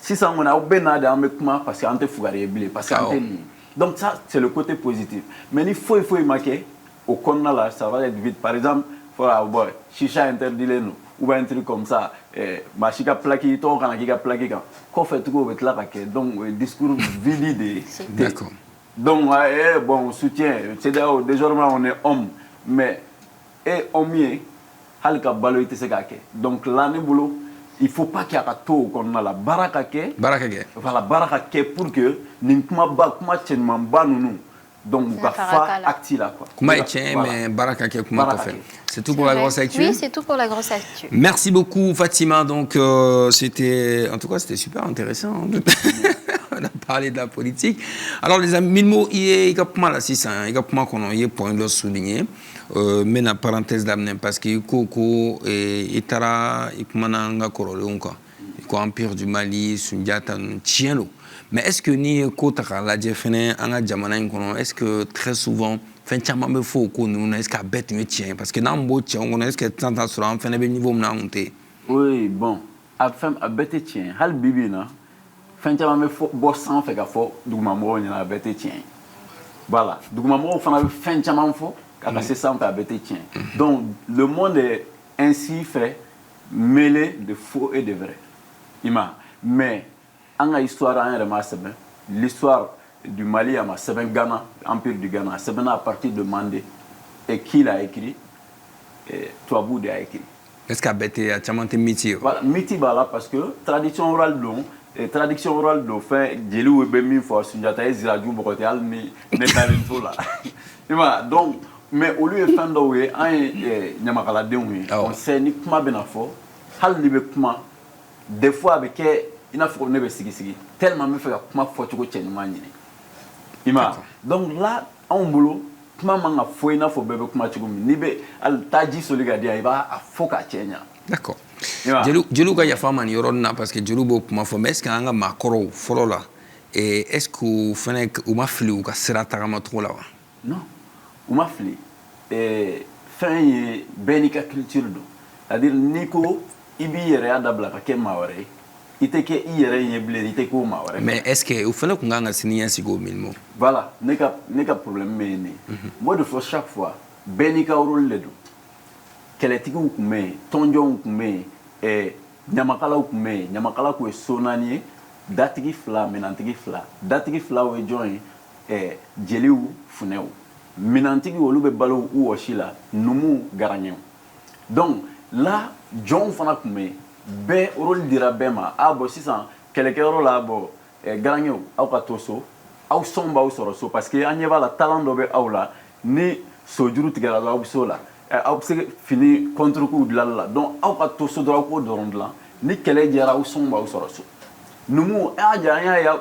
si ça on a benade parce que Ante Fougari est blé, parce que donc ça c'est le côté positif. Mais il faut marquer au Konna là, ça va être vite. Par exemple, voilà, chicha interdit les nous, ou un truc comme ça, machika plaki, ton kanakika plaki quand, qu'on fait tout avec la raquette, donc discours vide. D'accord. Donc bon, on soutient. C'est d'ailleurs désormais on est homme, mais et au mieux, donc l'année boulot, il ne faut pas qu'il y ait un taux qu'on a la barakake. Voilà, barakake pour que nous ne donc on va faire acti là quoi. C'est tout pour la grosse actu. Oui, c'est tout pour la grosse actu. Merci beaucoup Fatima. Donc c'était, en tout cas, c'était super intéressant. On a parlé de la politique. Alors les amis, Milmo, il y a pas mal à 600, il y a pas mal qu'on a point de souligner. Mais la parenthèse d'amener parce que Koko et Itara, Ikmananga Korolonka, Empire du Mali, Sundiata, Tienlo. Mais est-ce que ni Kotara, la Jeffene, Anga Jamana, est-ce que très souvent, Fenchama faut qu'on nous est-ce qu'à bête me tient parce que dans le beau tien, on est-ce que tant à sur un fin de niveau monté. Oui, bon, à bête tien, Hal Bibina, Fenchama faut bossan fait qu'à fort, Doumamo, il y a la bête tien. Voilà, Doumamo, on fait Fenchama faut. C'est ça, donc le monde est ainsi fait, mêlé de faux et de vrai. Mais en histoire, l'histoire du Mali, c'est Ghana, Empire du Ghana, c'est à partir de Mandé. Et qui l'a écrit? Touaboud a écrit. Est-ce qu'à Bété a Tchamanté Miti? Voilà, Miti, parce que tradition orale, traduction orale de fin, Djelou et Bemi, Sunjata, Ziradjou, Bokotéal, là. Donc, mais au lieu de faire on sait ni comment bien faire, hal ni comment des fois avec il a faut ne sigi tellement me fait comment faut tu ko donc là on boulot comment manga faut il faut bébé comment tu ni be al taji soligadi il va à faut ka tchenya. D'accord. Djelou ga ya fama ni yorona parce que Djelou bo comment faut mais est-ce qu'anga makoro folo là et est-ce que fene ou ma fli ou ka sera tagama trop là? Non. Uma fili fin ye benika culture do c'est-à-dire niko ibi yere adabla ka ke maware ite ke yere ye blé ite ko maware mais est-ce que ou fele kunganga siniya sigo Milmo voilà neka problème mene moi de fois chaque fois benika rôle le do keletiku kume tonjon kume nyamakala kume nyamakala ko sonanie datigi fla menantigi fla we join jeliu funeu minantigi olu be balo ou oshila numu garanyo donc là John fana kume be rôle dira bema abo sisan kelekero la bo garanyo au katoso au somba au soroso parce que anyeva la talent do be aula ni sojuru tigara la obsola au se fini contre coup de la donc au katoso do ko dorondla ni kele jara au somba au soroso numu ajanya ya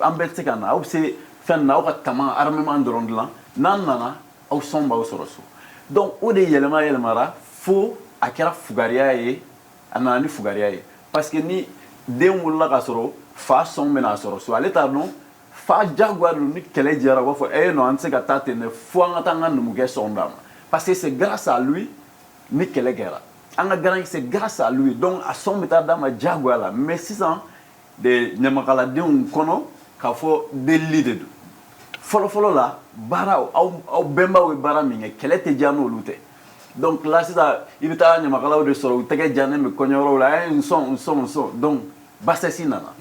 ambetse kana au se fenna au katama armement dorondla nanana au somba au soroso donc o de yelema fo akira fugaria ye anani fugaria ye parce que ni den wula ka soro fa sombe na soroso ale ta non fa jaguar ni kele jara ko fo no anse ka tate ne fo ngata nganu muke sonda parce que c'est grâce à lui ni kele guerra c'est grâce à lui. Donc, à son méthode dans ma diagoala. Mais 600 de Nyamakaladeon kono, k'a fait des leaders. Follow là, bara, au bemba ou bara minge, quel était Diano Lute. Donc là, c'est ça, il est à Nyamakala de Soro, Tege Diane, me cognoro là, un son. Donc, Bassessinana.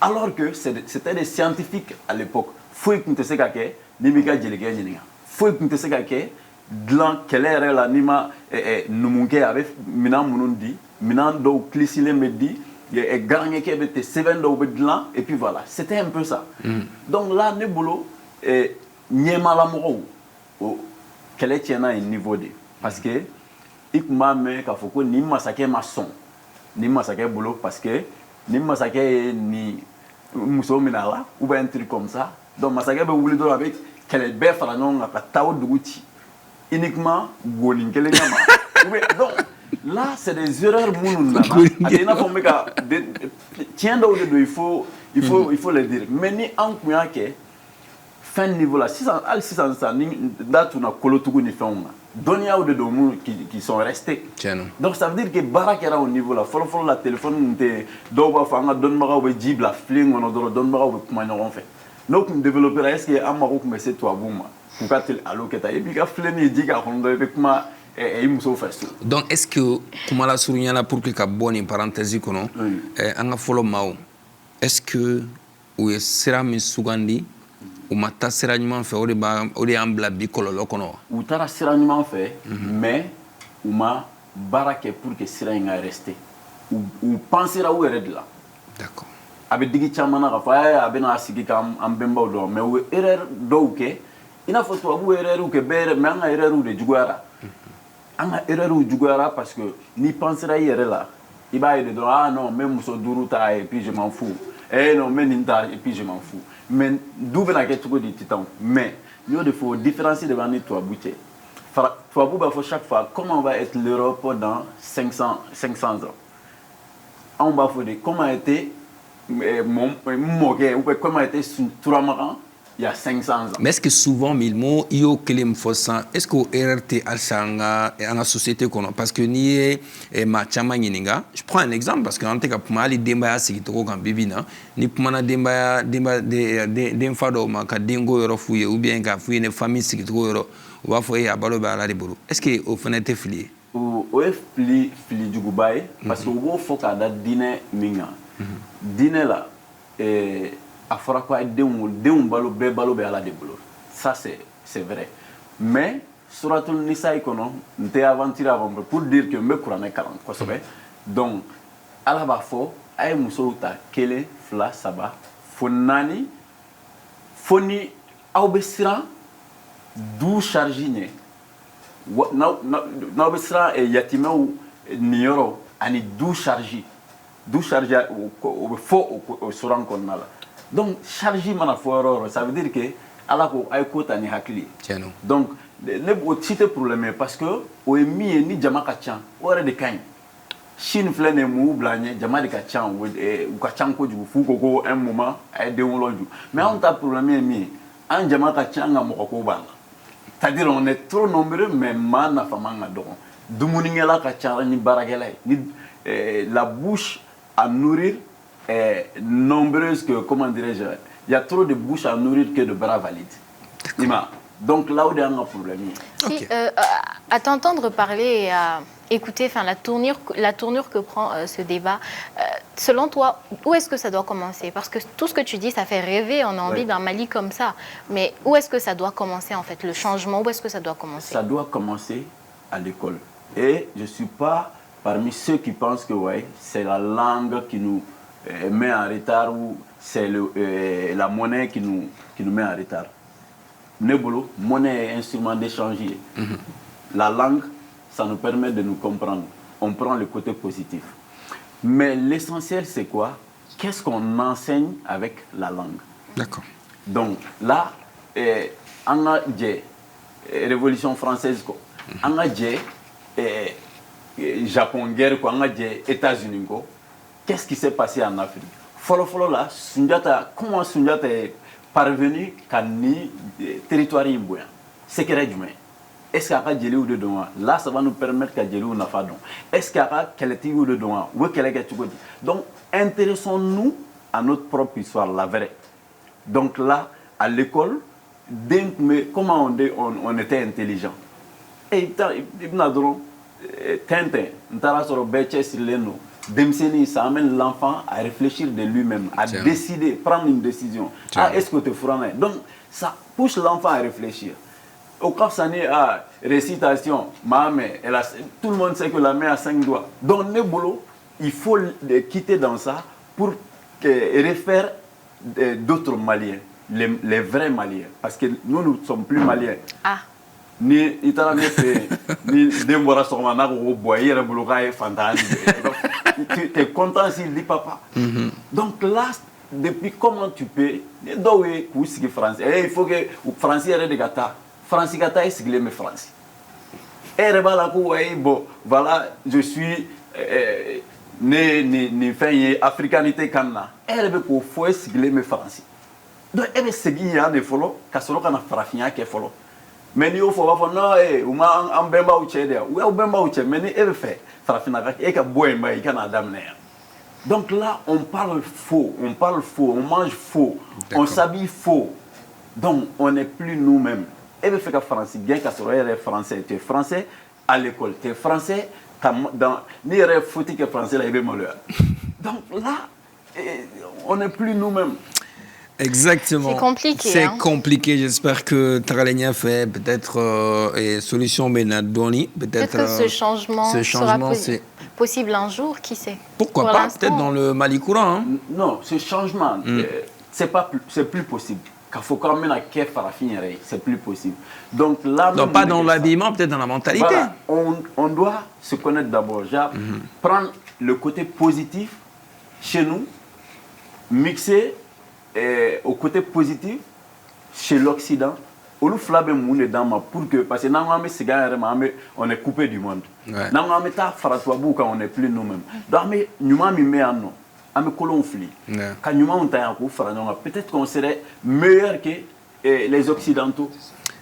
Alors que c'était des scientifiques à l'époque. Faut que tu sais qu'à Nimika Djelege Djelinga. Faut que tu sais qu'à Glan, quelle est la Nima, Numunke avec Minan Munundi, Minan do Clisile Medi, et Garnier qui avait été 7 do Bedlan, et puis voilà. C'était un peu ça. Donc là, Nebolo, Niema Lamoro, quel est un niveau de. Parce que, il m'a mis qu'à Foucault, ni massacre ma son, ni massacre boulot, parce que, ni massacre ni Mousso Minala, ou bien un truc comme ça. Donc, massacre, vous voulez dire avec quel est bête à la non, à Tao Douti. Uniquement, Golin, quel est le donc, là, c'est des erreurs mounouna. Tiens, il faut le dire. Mais ni en quoi que, fin niveau là, 600, date on a colotougou ni fin on a. Donia ou de domou qui sont restés. Donc ça veut dire que Barak era au niveau là. Follow la téléphone, doba fanga, donmara ou jib la fling, on a donmara ou comment on fait. Donc on développera est-ce que Amarouk mais c'est toi bouma. Pourquoi tu allo que t'as et puis qu'à flenner dit qu'à on doit comment et il fait ça. Donc est-ce que comment la souligne là pour que la bonne parenthèse qu'on a un follow mao. Est-ce que ou est sera mis sougandi ou mata sera nyman fait ou de ambla bicolo lokono ou tara sera nyman fait mais ou ma barake pour que sera nga rester ou penser à où est là. D'accord. Avec digi chamana ka fa abena sigi kam ambemba do mais ou erreur do ke ina faut toi ou erreur ou que bere mais nga erreur ou de jugara anga erreur ou jugara parce que ni penser à hier là il va de ah non même so duruta et puis je m'en fous eh non mais ninta et puis je m'en fous mais d'où vient la question du titan mais il faut différencier devant nous toi bouté toi bouba faut chaque fois comment va être l'Europe dans 500 ans on va faut dire comment était mon ou comment était Touramaran il y a 500 ans. Mais est-ce que souvent, Milmo, il y a quelqu'un qui est-ce que RRT a la société qu'on a parce que ni ma chama yininga je prends un exemple parce que en tout cas pour moi les dembaya c'est qui trop quand bibina ni pour moi dembaya dem fado ma ka dengo yoro fouye ou bien ka fouye une famille c'est qui trop yoro ou va fouye à balo ba la de bolo est-ce que au fenêtre flié ou fli du Dubaï parce que au faut ka da dîner minga dîner là a fora quoi d'un balo be ala de bolo ça c'est vrai mais suratul nisa ikono nte aventure avant pour dire que me courane 40 quoi ça donc ala ba fo ay muso ta kele fla saba fonani foni aubesira du chargine na obesira e yatima ou nioro ani du charge au fo au suran konnala. Donc, charger mana fort, ça veut dire que ala ko ay ko tani hakli. Donc, le cité problème parce que o emi ni jama ka chan, o re de kan. Chine flene mu blanye jama de ka chan ou ka chan ko du fu ko un moment ay de on loju. Mais on ta problème emi an jama ka chan nga mo ko bana. C'est-à-dire on est trop nombreux mais mana famanga donc. Dumuni ngela ka chan ni baragela ni la bouche à nourrir nombreuses que, comment dirais-je, il y a trop de bouches à nourrir que de bras valides. Donc là où il y a un problème. Si, à t'entendre parler et à écouter la tournure que prend ce débat, selon toi, où est-ce que ça doit commencer? Parce que tout ce que tu dis, ça fait rêver, on a envie d'un Mali comme ça. Mais où est-ce que ça doit commencer en fait, le changement? Où est-ce que ça doit commencer? Ça doit commencer à l'école. Et je ne suis pas parmi ceux qui pensent que c'est la langue qui nous met en retard ou c'est la monnaie qui nous met en retard. Nebolo, monnaie est instrument d'échange. La langue, ça nous permet de nous comprendre. On prend le côté positif. Mais l'essentiel, c'est quoi? Qu'est-ce qu'on enseigne avec la langue? D'accord. Donc là, on a dit Révolution française, on a dit Japon guerre, on a dit États-Unis. Qu'est-ce qui s'est passé en Afrique? Follow là, comment Sundiata est parvenu à ni territoire imbouen? Secret humain. est-ce qu'il y a Djeli ou de Doha? Là, ça va nous permettre qu'à Djeli ou n'a pas don. Est-ce qu'il y a Keleti ou de Doha? Où est-ce qu'il y a? Donc, intéressons-nous à notre propre histoire, la vraie. Donc là, à l'école, mais comment on était intelligent? Et Ibn Adron, Tintin, Ntarasoro Beches Leno, Demseni, ça amène l'enfant à réfléchir de lui-même, à décider, prendre une décision. Ah, est-ce que tu es donc, ça pousse l'enfant à réfléchir. Au Kafsani, récitation, tout le monde sait que la main a 5 doigts. Donc, Nebolo, il faut quitter dans ça pour refaire d'autres Maliens, les vrais Maliens. Parce que nous ne sommes plus Maliens. Ah. Ni itala ne fait ni dembora sormana ko boyer buluka e fantani. Tu es content s'il dit papa. Donc là, depuis comment tu peux dowe kuski français. Il faut que français arrête de gata. Français gata est siglé mais français. Et rebala ko bon voilà, je suis ni fait africanité kanna. Et rebe ko faut siglé mais français. Donc ebe segi ya ne folo ka solo kana farafia ke folo. Mais nous, il faut pas dire non, on a un bemba ou tchède, ou un bemba ou tchède, mais nous, il fait, et donc là, on parle faux, on mange faux, on s'habille faux. Donc, on n'est plus nous-mêmes. Et le fait que français, bien qu'à ce soit français, tu es français à l'école, tu es français, dans ni foutu que français, là, il est malheur. Donc là, on n'est plus nous-mêmes. Exactement. C'est compliqué. C'est compliqué. J'espère que Taralenia fait peut-être solution Benadoni. Peut-être que ce changement sera possible un jour, qui sait? Pourquoi pas? Peut-être dans le Mali courant. Hein? Non, ce changement, c'est plus possible. C'est plus possible. Donc là, non, pas dans l'habillement, peut-être dans la mentalité. Voilà, on doit se connaître d'abord. Prendre le côté positif chez nous, mixer au côté positif chez l'Occident. Pour que, parce que on est coupé du monde. On n'est plus nous-mêmes. Donc, peut-être qu'on serait meilleur que les Occidentaux.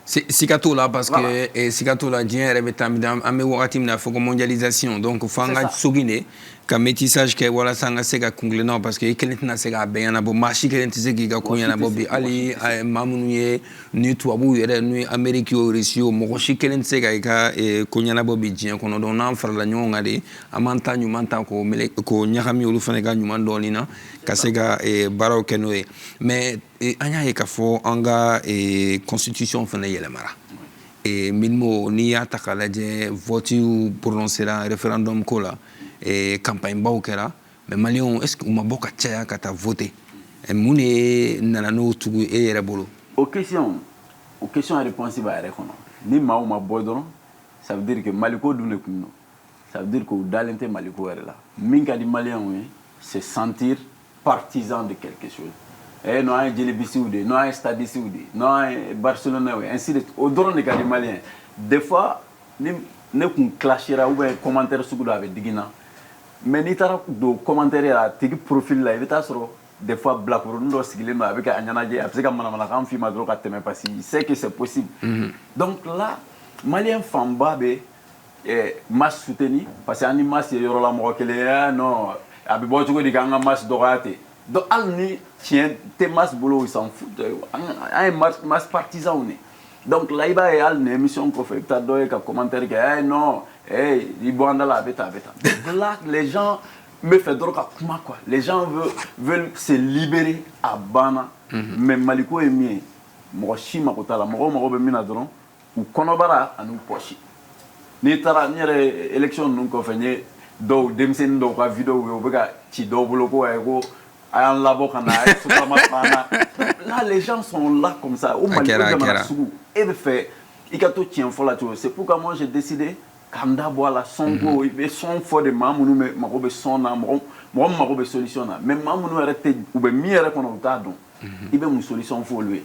Sikato là parce que Sikato là bien ame wakati mna foko mondialisation donc fanga sogine ka métissage ke wala sanga sega kungle non parce que kelentna sega ben na bo marché kelentise giga kunya na bo bi ali mamunuye ni tuabu yere ni Amerique yo risio mo shi kelentise ga ka kunya na bo bi jien kono don na fara la nyonga de amanta nyumanta ko mele ko nyakami olu fane ga nyuman dolina ka sega baraw kenoe mais anya e ka fo anga constitution fane yelemara et minmo ni ya takalaje vote prononcer la référendum ko la et campagne baukera mais malion est-ce que ma boka tchaya kata voter et mune nanano tugu e yere bolo aux questions à réponse ba rekono ni ma bodron ça veut dire que maliko dune kuno ça veut dire que dalente maliko est là minga di malien oui c'est sentir partisan de quelque chose et non un Djelibisi ou non un Stadisi ou non un Barcelone oui ainsi de suite au drone de di malien des fois ni ne kun clashera ou un commentaire sur do avec digina mais ni tara do commentaire à tigi profil là il est sur des fois black ndo sigile no avec anyanaje après ka mana kan fi madro ka teme parce qu'il sait que c'est possible. Donc là malien famba be mas soutenu parce que ani mas yoro la mo kele non abi bo tugo di ganga mas dorate donc alni tient te mas bolo il s'en fout un mas partisan on est. Donc là il va y avoir une émission qu'on fait ta doye ka commentaire que non il boit dans la bêta. Là les gens me fait droit quoi. Les gens veulent se libérer à Bana mais Maliko est mien. Moi chima ko tala mo be mina dron ou konobara anu pochi. Ni tara ni élection nous ko fenye do demsen do ka vidéo we obega ti do boloko ay ko ayan labo kana ay supermarché. Là les gens sont là comme ça au Mali et de fait ikato tient fola tu c'est pourquoi moi j'ai décidé kanda boala songo il son fo de mamunu me makobe sona mo makobe solution na mais mamunu arrêté ou be miere kono tadon il be une solution fo lui.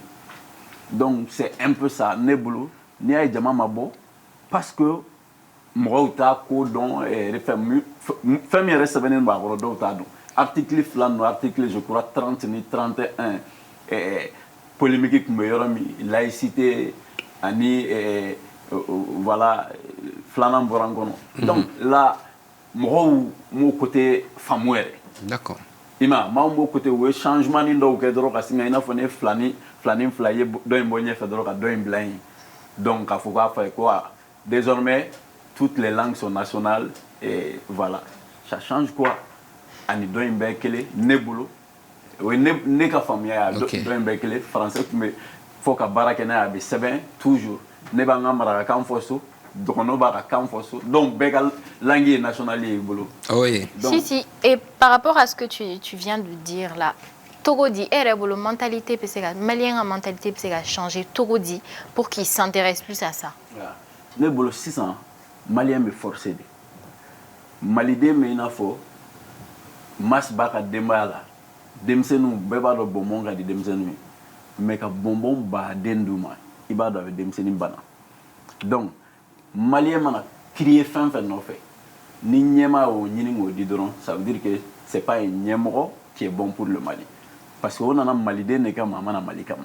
Donc c'est un peu ça nebulu ni ay jama mabo parce que mo ta ko don femme reste venir ba ko do ta don article flan article je crois 30 ni 31 polémique comme yorami laïcité ani voilà flanan bɔra n kɔnɔ donc là mɔgɔw m'o côté faamu yɛrɛ d'accord i ma maaw m'o côté o ye changement ni dɔw kɛ dɔrɔn ka sin i n'a fɔ ne filani fila ye dɔ in bɔ ɲɛfɛ dɔrɔn ka dɔ in bila yen donc k'a fɔ k'a fɔ ko désormais toutes les langues sont nationales et voilà ça change quoi ani dɔ in bɛɛ kelen ne bolo o ye ne ka faamuya ye dɔ in bɛɛ kelen français tun bɛ fɔ ka baara kɛ n'a ye a bɛ sɛbɛn toujours ne b'an ka marakakan fɔ so dɔgɔnɔ b'a ka kan fɔ so donc bɛɛ ka langue ye nationale ye i bolo. oui. Donc, si et par rapport à ce que tu viens de dire là. Togodi, la mentalité, malien en mentalité, peut changer. Togodi, pour qu'ils s'intéressent plus à ça. Ne bolo 600, malien me forcé. Malide me inafo, mas baka dembala. Demsenu, beba do bonbon ga di demsenu. Mais ka bonbon ba denduma, iba do avec demsenu bana. Donc, malien mana crier fin no fait. Ni nyema o nyini ngo di doron, ça veut dire que c'est pas un nyemro qui est bon pour le Mali. Parce qu'on a malidé ne kama mana malikama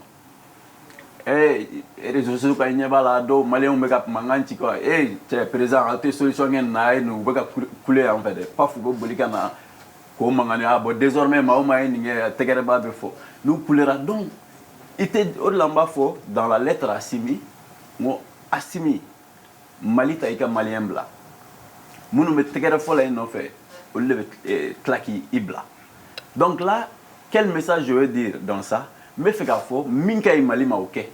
réseaux sociaux ka nyeba la do malien be ka manganti ko c'est présent à tes solutions na nous be ka couler en fait pas fugo bolika na ko mangani bon désormais ma o ma ni tegere ba be fo nous coulera donc était au lamba fo dans la lettre Assimi mo Assimi malita ika malien bla munu me tegere fo la no fait au le claki ibla donc là quel message je veux dire dans ça? Mais fait gafo, minka imali ma ok.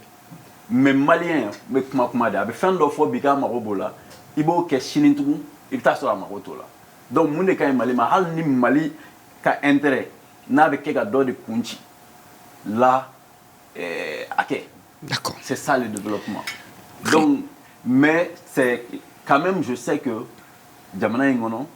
Mais malien, mais kuma de, avec fin de fois bika marobola, ibo ke shinintugu, ibta sur la marotola. Donc mune ka imali ma hal ni mali ka intérêt, na avec keka do de kunchi. Là, ok. D'accord. C'est ça le développement. Donc, mais c'est quand même, je sais que Jamana Ingono,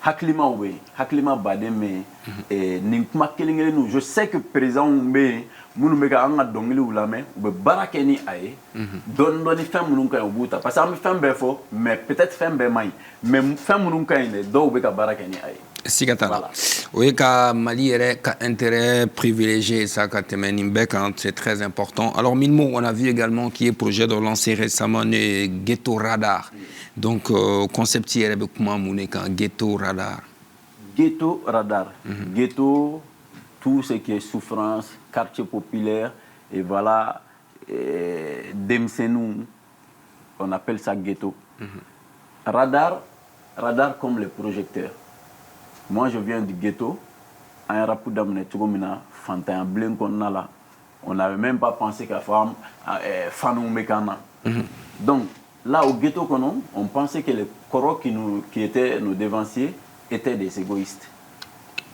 Haklima Oube, Haklima Bademe, Ninkuma Kelingenu, je sais que président Oube, Mounumeka Anga Dongili ou Lame, ou Barakeni Aye, donne femme Mununka au bout. Parce que femme Befo, mais peut-être femme Bemai, mais femme Mununka in Dobeka Barakeni Aye. Sigatala. Oui, ka Mali ka intérêt privilégié, ça, ka Temenimbek, c'est très important. Alors, Milmo, on a vu également qu'il y a projet de lancer récemment le Ghetto Radar. Donc, concept hier avec comment un Ghetto Radar. Ghetto Radar. Ghetto, tout ce qui est souffrance, quartier populaire, et voilà, Demsenou, on appelle ça ghetto. Radar, radar comme les projecteurs. Moi, je viens du ghetto. Un rapport d'amener tout comme une fantin blanc qu'on a là. On n'avait même pas pensé qu'à femme fanou mécana. Donc, là, au ghetto, on pensait que les coraux qui étaient nos dévanciers étaient des égoïstes.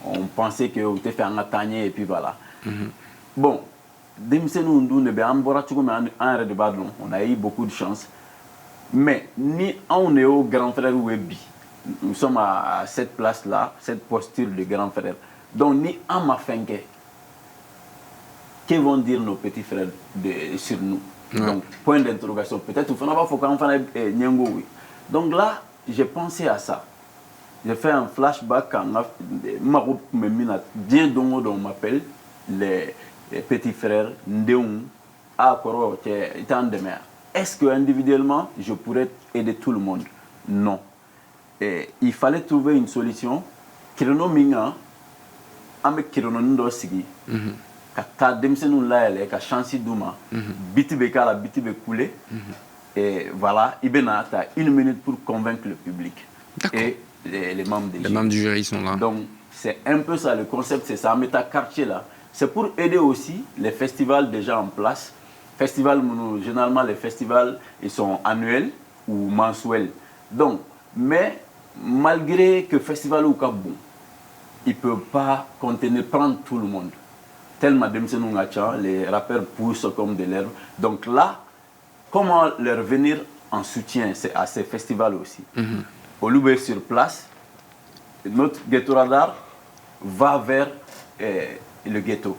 On pensait qu'on était fait un attagné et puis voilà. Bon, on a eu beaucoup de chance. Mais ni on est au grand frère Webi. Nous sommes à cette place-là, cette posture de grand frère. Donc, ni en ma fin que vont dire nos petits frères sur nous? Donc, point d'interrogation. Peut-être qu'il faut qu'on fasse Nyango. Donc là, j'ai pensé à ça. J'ai fait un flashback quand on m'appelle les petits frères Ndéoum, Akoro, est-ce que individuellement, je pourrais aider tout le monde? Non. Et il fallait trouver une solution. Kirono minga, ame kirono ndo sigi. Kata demsenu la ele, ka chansi douma. Biti be kala, biti be koule. Et voilà, Ibena a 1 minute pour convaincre le public. Et les membres du jury. Les membres du jury sont là. Donc, c'est un peu ça le concept, c'est ça. Mais ta quartier là, c'est pour aider aussi les festivals déjà en place. Festival, généralement, les festivals, ils sont annuels ou mensuels. Donc, mais malgré que le festival ou Kabou, il ne peut pas contenir, prendre tout le monde. Tellement les rappeurs poussent comme de l'herbe. Donc là, comment leur venir en soutien à ces festivals aussi? Au Loubé sur place, notre ghetto radar va vers le ghetto.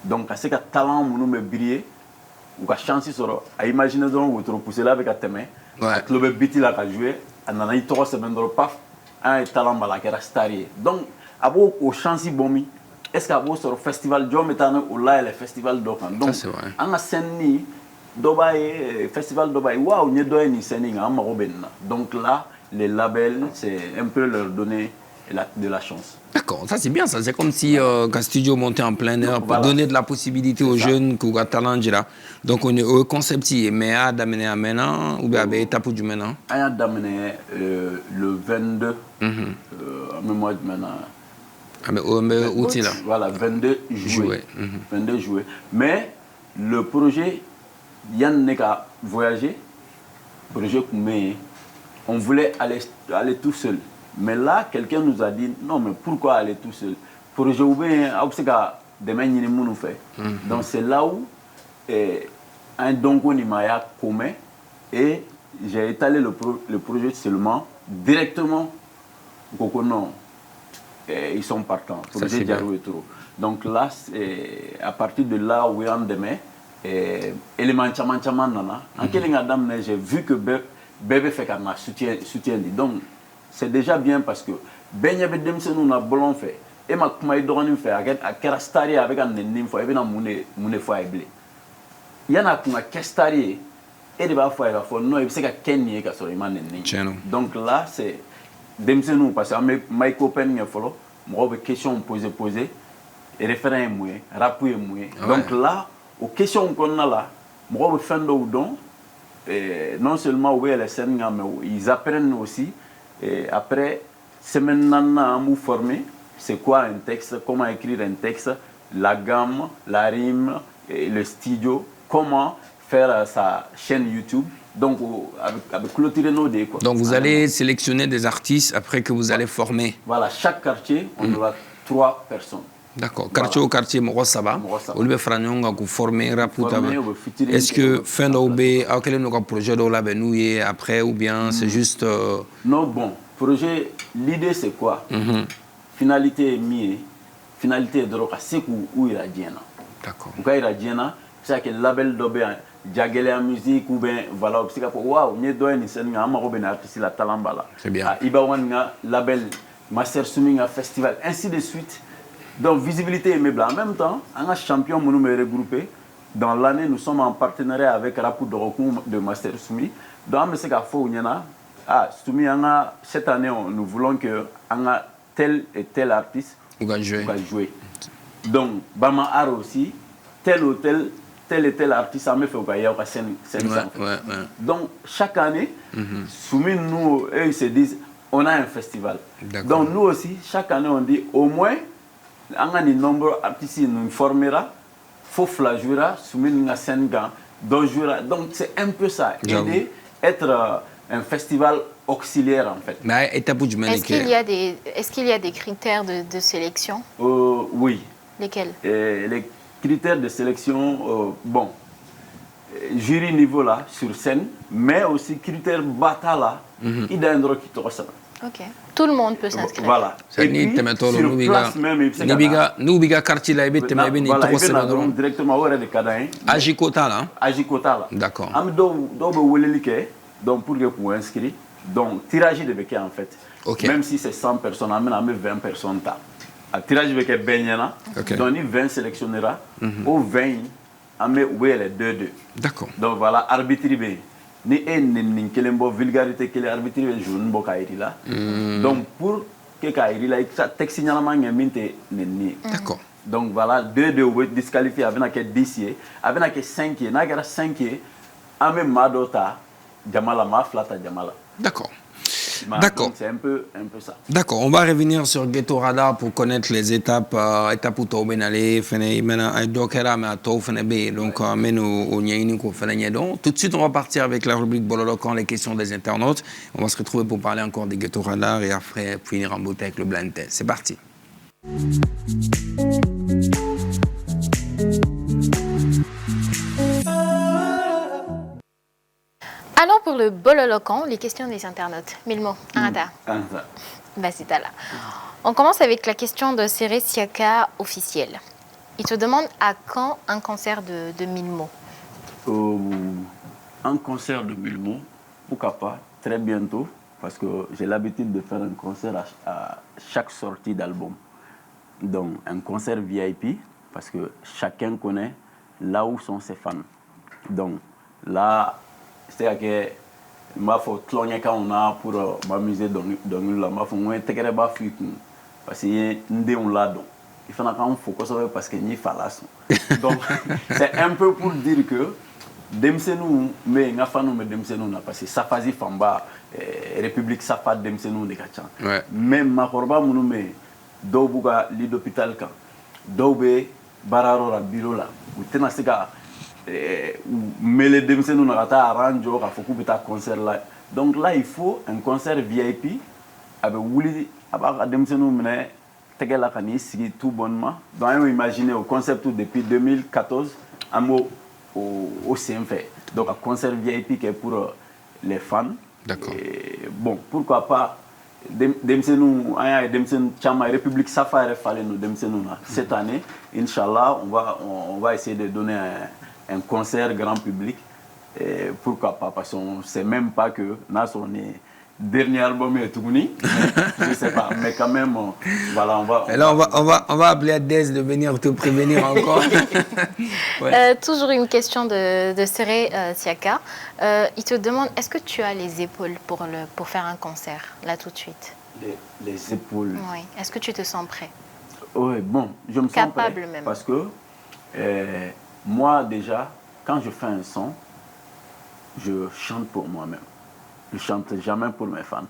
Donc, à ce que talent nous me briller, ou qu'à chance sur à imaginer donc vous pousser là avec un thème, avec le biti là qu'à jouer, on a eu 3 semaines de paf, un talent là qui est staré. Donc, abo au chance bomi, est-ce qu'abo sur le festival John Metano ou là le festival d'Okan. Donc, on a scène Dubaï, festival Dubaï, waouh, n'y a pas ni scène, donc là, les labels, c'est un peu leur donner de la chance. D'accord, ça c'est bien ça. C'est comme si qu'un studio montait en plein air pour Voilà. donner de la possibilité aux jeunes qui ont talent. Donc on est au concept, mais à d'amener à maintenant ou bien à étape du maintenant. On a d'amener le 22, mois de maintenant. Ah mais outil là. Voilà, 22 juillet. 22 juillet. Mais le projet, Yann n'est qu'à voyager. Projet Koumé, on voulait aller tout seul. Mais là, quelqu'un nous a dit, non, mais pourquoi aller tout seul? Projet Oubé, demain, il nous fait. Donc c'est là où un dongo Nimaya commet et j'ai étalé le projet seulement directement au Coconon. Ils sont partants. Projet Diarou et tout. Donc là, à partir de là où on demain, élément chaman nana. En quel adam j'ai vu que bébé fait qu'un soutien. Donc c'est déjà bien parce que ben y avait des gens nous na bolon fait et ma kuma idorani fait à kerastari avec un nim foi et bien mune foi blé. Y en a kuma kerastari et de ba foi il va faut non et c'est que kenny ka so iman nim. Donc là c'est dem nous parce que my copain y follow moi be question poser et référent moi rappuyer moi. Donc là aux questions qu'on a là moi be fin de don non seulement où les scènes mais ils apprennent aussi. Et après, semaine nana nous former, c'est quoi un texte, comment écrire un texte, la gamme, la rime, le studio, comment faire sa chaîne YouTube. Donc, avec clôturer nos dés. Donc, vous allez sélectionner des artistes après que vous allez former. Voilà, chaque quartier, on aura 3 personnes. D'accord. Quartier au quartier, Moro Saba. Vous allez faire un former Est-ce que fin d'OB, quel est notre projet de la benouille après ou bien c'est juste. Non, bon, projet, l'idée c'est quoi? Finalité est mise, finalité est de c'est où il a dit. D'accord. Où il a dit, c'est que le label d'OB, Diagélé en musique ou bien voilà, c'est que waouh, nous devons nous sentir à Marobé artiste la Talambala. C'est bien. Ibawan label, Master Swimming Festival, ainsi de suite. Donc, visibilité aimable. En même temps, on a champion nous me regroupé. Dans l'année, nous sommes en partenariat avec Rapou de Rokoum de Master Soumi. Donc, c'est qu'il faut Soumi, cette année, nous voulons que tel et tel artiste va jouer. Donc, Bama Art aussi, tel ou tel et tel artiste, ça me fait au scène. Donc, chaque année, Soumi, nous, eux, ils se disent, on a un festival. Donc, nous aussi, chaque année, on dit au moins, on a un nombre d'artistes qui nous formera, faut flajuera, soumis à scène donc c'est un peu ça, aider, être un festival auxiliaire en fait. Est-ce qu'il y a des critères de sélection? Oui. Lesquels? Les critères de sélection, bon, jury niveau là, sur scène, mais aussi critères bata là, il y a un droit qui te ressent. Ok. Tout le monde peut s'inscrire. Voilà. Et puis, sur place même, nous biga quartier là, directement au de Kadain. Agikota là. Agikota là. D'accord. Donc pour que vous inscrire, donc tirage de béquet en fait. Okay. Même si c'est 100 personnes, on 20 personnes. À tirage de béquet benyana, donc il 20 sélectionnera, au 20, on met les 2-2. D'accord. Donc voilà, arbitré. Ni ni kelembo vulgarité que l'arbitre jaune bokairi là. Donc pour que kairi là ça texte signalement minte nenni. D'accord. Donc voilà 2-2 ou disqualifié avec un 10 avec un 5 na gara 5 ame madota jamala ma flata jamala. D'accord. D'accord. C'est un peu ça. D'accord. On va revenir sur Ghetto Radar pour connaître les étapes où tu as benalé, donc tout de suite on va partir avec la rubrique Bololokan, les questions des internautes. On va se retrouver pour parler encore des Ghetto Radar et après finir en beauté avec le blind test. C'est parti. Alors pour le Bololokan, les questions des internautes. Milmo, Anta. Vas-y, là. On commence avec la question de Séré Siaka officiel. Il te demande à quand un concert de Milmo? Un concert de Milmo, pourquoi pas, très bientôt, parce que j'ai l'habitude de faire un concert à chaque sortie d'album. Donc un concert VIP, parce que chacun connaît là où sont ses fans. Donc Là, c'est-à-dire que m'a fait clogner quand on a pour m'amuser dans la m'a fait moins t'es pas foutu parce que ndé on l'a donc il faut qu'on focus parce que ni falas donc c'est un peu pour dire que demsenu mais nga fanu mais demsenu na parce que ça faisait famba république ça pas demsenu de kacha même ma korba munu mais do buga li d'hôpital kan do be bararo la bureau là ou tena sega mais les demsenu na kata arrange ka foku beta concert là donc là il faut un concert VIP avec wuli aba demsenu mena tegela kani sigi tout bonnement donc imaginez au concept depuis 2014 amo au CMF. Donc un concert VIP qui est pour les fans. D'accord. Bon, pourquoi pas Demsenou, Chama République Safari fallait nous Demsenou cette année, Inch'Allah, on va essayer de donner un concert grand public. Et pourquoi pas, parce qu'on ne sait même pas que Nas on est dernier album est tout je ne sais pas, mais quand même, voilà, on va. Et là, on va appeler Adès de venir te prévenir encore. Ouais. Toujours une question de Seré Siaka. Il te demande, est-ce que tu as les épaules pour faire un concert, là tout de suite? Les épaules. Oui. Est-ce que tu te sens prêt? Oui, bon, je me sens capable prêt. Même. Parce que moi, déjà, quand je fais un son, je chante pour moi-même. Je ne chante jamais pour mes fans.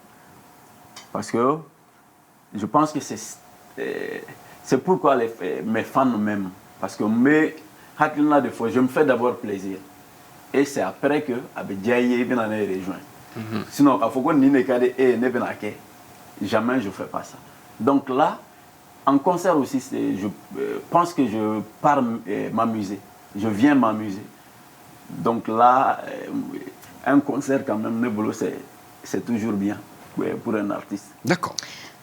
Parce que je pense que c'est pourquoi mes fans m'aiment. Parce que des fois, je me fais d'abord plaisir. Et c'est après que Abidjaïe vient me rejoindre. Sinon, il faut que jamais je ne fais pas ça. Donc là, en concert aussi, je pense que je pars m'amuser. Je viens m'amuser. Donc là, un concert quand même, c'est toujours bien pour un artiste. D'accord.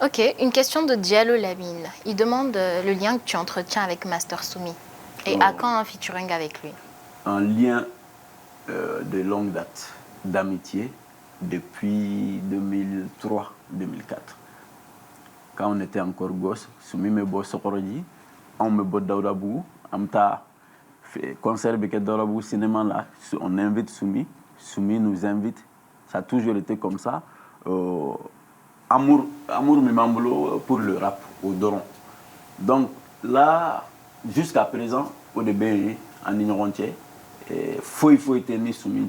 Ok, une question de Diallo Lamine. Il demande le lien que tu entretiens avec Master Soumi. Et à quand un featuring avec lui? Un lien de longue date, d'amitié, depuis 2003-2004. Quand on était encore gosse, Soumi me bosse Sokorodi, on me bosse Daoudabou, on t'a fait concert avec Daoudabou cinéma là, on invite Soumi. Soumi nous invite, ça a toujours été comme ça. Amour Mimambolo pour le rap, au Doron. Donc là, jusqu'à présent, au début, en ignorantier, il faut tenir Soumi.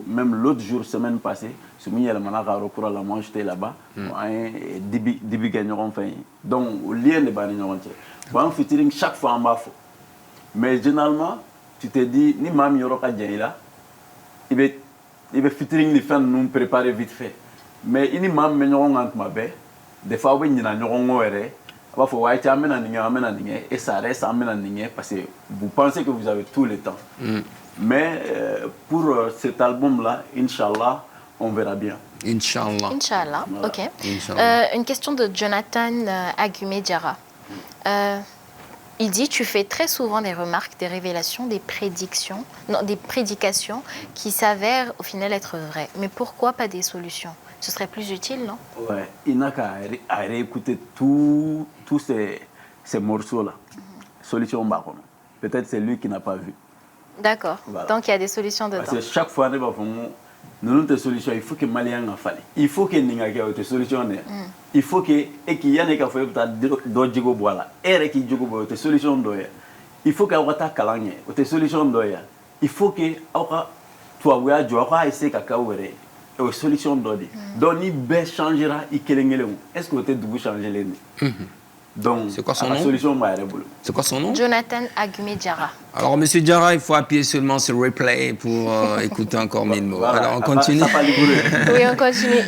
Même l'autre jour, semaine passée, Soumi et le Manaka recours à la manche, j'étais là-bas. Dibi Gagneron fait. Donc, au lien de Banignorantier. Bon, featuring chaque fois en bas. Mais généralement, tu te dis, ni Mam Yoroka Djaïla. Il va featuring les fans nous préparer vite fait. Mais il n'y a pas de des fois, il y a et ça reste parce que vous pensez que vous avez tout le temps. Mais pour cet album-là, Inch'Allah, on verra bien. Inch'Allah. Inch'Allah, voilà. Ok. Une question de Jonathan Agumé-Diarra. Il dit, tu fais très souvent des remarques, des révélations, des prédictions, non, des prédications qui s'avèrent au final être vraies. Mais pourquoi pas des solutions? Ce serait plus utile, non? Ouais, il n'a qu'à réécouter tous ces morceaux-là. Solution Baron. Peut-être c'est lui qui n'a pas vu. D'accord. Voilà. Donc il y a des solutions dedans. Parce que chaque fois, nous avons des solutions. Il faut que Malien en fasse. Il faut que nous ayons des solutions. Il faut que y ait des solutions. Il faut que des solutions. Il faut que tu aies solution. Donc, il changera. Est-ce que tu dois changer? Donc, c'est quoi son nom? C'est quoi son nom? Jonathan Agumé-Diarra. Alors, monsieur Diarra, il faut appuyer seulement sur replay pour écouter encore 1000 mots. Voilà. Alors, on continue. Oui, on continue.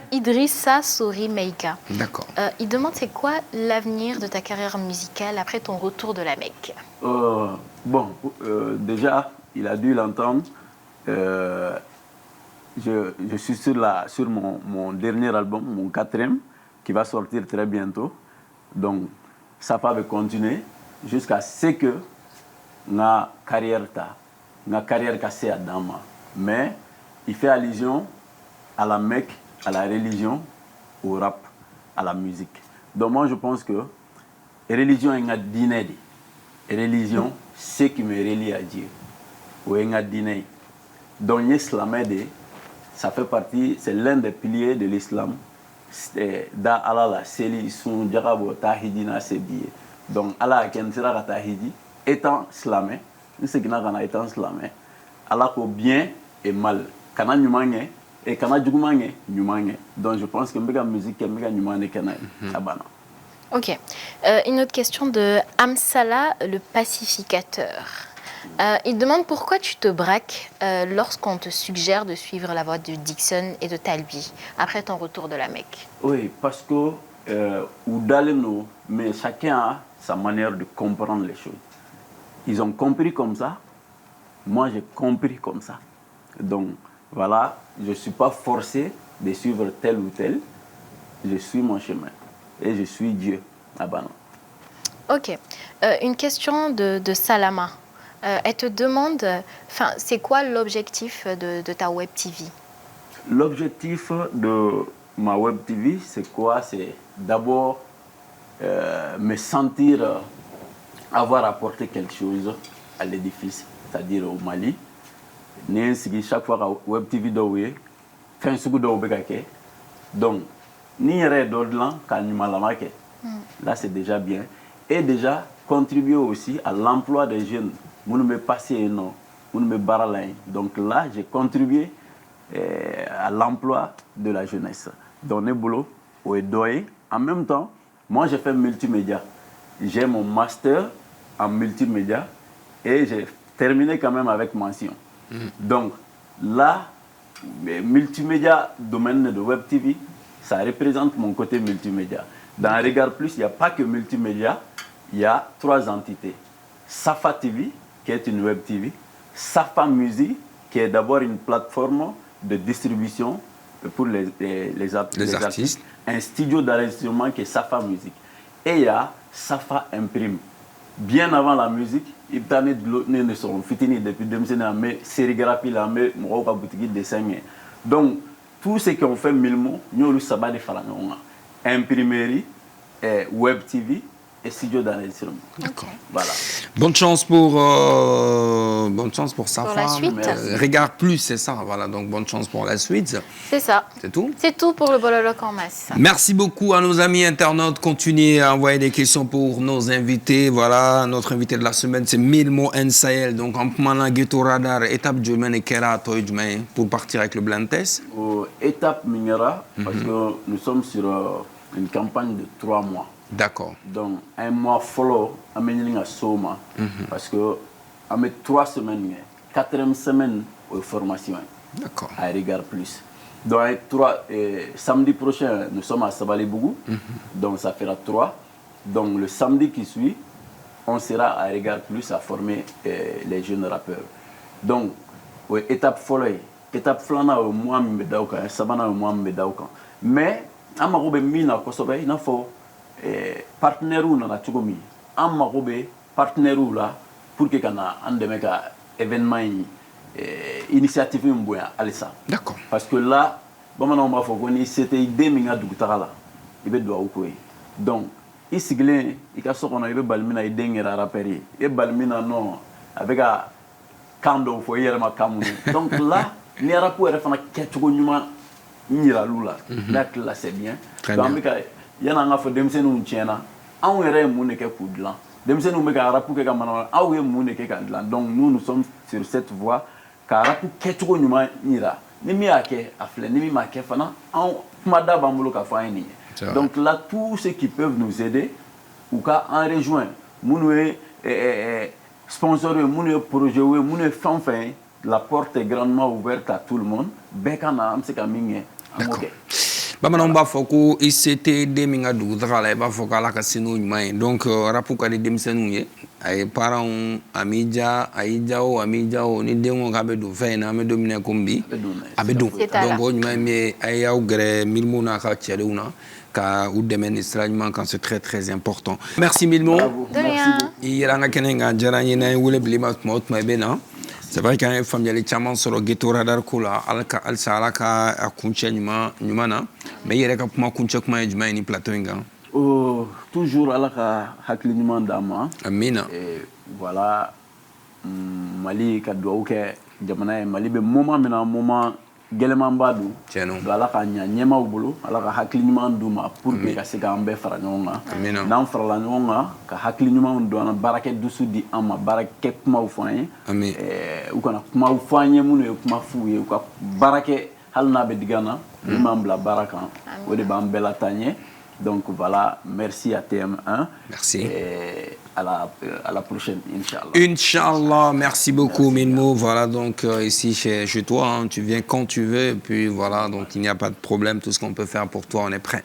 Idrissa Souri Meika. D'accord. Il demande c'est quoi l'avenir de ta carrière musicale après ton retour de la Mecque? Bon, déjà, il a dû l'entendre. Je suis sur mon dernier album, mon 4e, qui va sortir très bientôt. Donc, ça va continuer jusqu'à ce que ma carrière cassée à Dama. Mais il fait allusion à la Mecque, à la religion, au rap, à la musique. Donc, moi, je pense que la religion est une dîner. La religion, c'est ce qui me relie à Dieu. o ye n ka diinɛ ye donc n ye silamɛ de ça fait partie c'est l'un des piliers de l'islam da ala la seli sun jaga bɔ taa hiji n'a se bi ye donc ala y'a kɛ n sera ka taa hiji étant silamɛ n seginna ka na étant silamɛ ala ko bien et mal kana ɲuman kɛ et kana juguman kɛ ɲuman kɛ donc je pense que n bɛ ka musique kɛ n bɛ ka ɲuman de kɛ n'a ye a banna. Ok. Une autre question de Amsala, le pacificateur. Il demande pourquoi tu te braques lorsqu'on te suggère de suivre la voie de Dixon et de Talbi après ton retour de la Mecque. Oui, parce que Oudaleno, mais chacun a sa manière de comprendre les choses. Ils ont compris comme ça, moi j'ai compris comme ça. Donc voilà, je ne suis pas forcé de suivre tel ou tel, je suis mon chemin. Et je suis Dieu. Ah ben non. Ok. Une question de Salama. Elle te demande, c'est quoi l'objectif de ta Web TV? L'objectif de ma Web TV, c'est quoi? C'est d'abord me sentir avoir apporté quelque chose à l'édifice, c'est-à-dire au Mali. Chaque fois que Web TV doit faire un donc, ni là c'est déjà bien et déjà contribuer aussi à l'emploi des jeunes donc là j'ai contribué à l'emploi de la jeunesse donc en même temps moi j'ai fait multimédia, j'ai mon master en multimédia et j'ai terminé quand même avec mention. Donc là multimédia, domaine de Web TV, ça représente mon côté multimédia. Dans Regard Plus, il n'y a pas que multimédia, il y a 3 entités. Safa TV, qui est une Web TV, Safa Music, qui est d'abord une plateforme de distribution pour les artistes, un studio d'enregistrement qui est Safa Music. Et il y a Safa Imprime. Bien avant la musique, il y a des gens qui depuis 2000 ans, mais sérigraphie, là, mais boutique dessin. Donc, tous ceux qui ont fait Milmo, nous avons sabat de Falangona. Imprimerie, Web TV et studio d'enregistrement. D'accord. Voilà. Bonne chance pour sa pour femme. La suite. Regarde Plus, c'est ça. Voilà, donc bonne chance pour la suite. C'est ça. C'est tout? C'est tout pour le Bololoc en masse. Merci beaucoup à nos amis internautes. Continuez à envoyer des questions pour nos invités. Voilà, notre invité de la semaine, c'est Milmo Nsahel. Donc, en prenant Ghetto Radar, étape du et Kera pour partir avec le blind test. Étape Minera, parce que nous sommes sur une campagne de 3 mois. D'accord. Donc, un mois follow, on a Soma, parce que on met 3 semaines, 4e semaine de formation. D'accord. À Regard Plus. Donc, samedi prochain, nous sommes à Sabalibougou, donc ça fera 3. Donc, le samedi qui suit, on sera à Regard Plus à former les jeunes rappeurs. Donc, étape follow, étape flana au mois Mbedauka, Sabana au mois Mbedauka. Mais, on m'a mis na kosobe il faut partenaire ou na tchogomi on m'a partenaire ou là pour que kana andeme ka événement initiative mboya alisa. D'accord. Parce que là bamana on m'a faut que c'était idée minga dugutala ibe do ko donc isigle ika sokona ibe balmina idée ngera raperi e balmina non avec a kando fo yerma kamu donc là ni rapport refana ketcho nyuma Nira Lula, là c'est bien. Donc, il y a un peu de temps où on est monnaie pour de l'an. Demse nous me rapport que kamana awe monnaie que donc nous sommes sur cette voie car rapport ketcho nyuma nira. Ni mi ake afle ni mi make fana en mada bambulo ka fa ni. Donc là tous ceux qui peuvent nous aider ou ka en rejoindre mounoué sponsorer mounoué projet mounoué fin la porte est grandement ouverte à tout le monde. Bekana am se kaminge. D'accord. Bamanan ba foko ICT deminga du drala ba foka la kasino nyuma donc rapu ka de demsenu ye ay parents amidja aidjao amidjao ni dengo ka be do fe na me domine kombi abedo donc nyuma me ay yaw gre milmuna ka tchereuna ka ou demen extrêmement quand c'est très très important. Merci Milmo. De rien. Iranga kenenga jarani na wule blima mot ma bena. C'est vrai qu'il y a une famille qui a sur le Ghetto Radar Kula, Alsa Alaka, à Kunchenyuma, Numana, mais il y a un peu de Kunchekma et du Maini Platonga. Toujours Alaka Haklinima Dama. Amina. Et voilà, Mali ka duwawu kɛ jamana ye Mali bɛ moment min na moment gɛlɛmanba don donc Ala ka ɲa ɲɛmaaw bolo Ala ka hakili ɲuman d'u ma pour que ka se k'an bɛɛ fara ɲɔgɔn kan n'an farala ɲɔgɔn kan ka hakili ɲumanw don an na baarakɛ dusu di an ma baarakɛ kumaw fɔ an ye u kana kumaw fɔ an ye minnu ye kuma f'u ye u ka baarakɛ hali n'a bɛ dig'an na min m'an bila baara kan o de b'an bɛɛ lataa ɲɛ donc voilà merci à TM1 merci à la prochaine, Inch'Allah. Inch'Allah, merci beaucoup, Minmo. Voilà, donc ici chez toi, hein, tu viens quand tu veux, et puis voilà, donc il n'y a pas de problème, tout ce qu'on peut faire pour toi, on est prêt.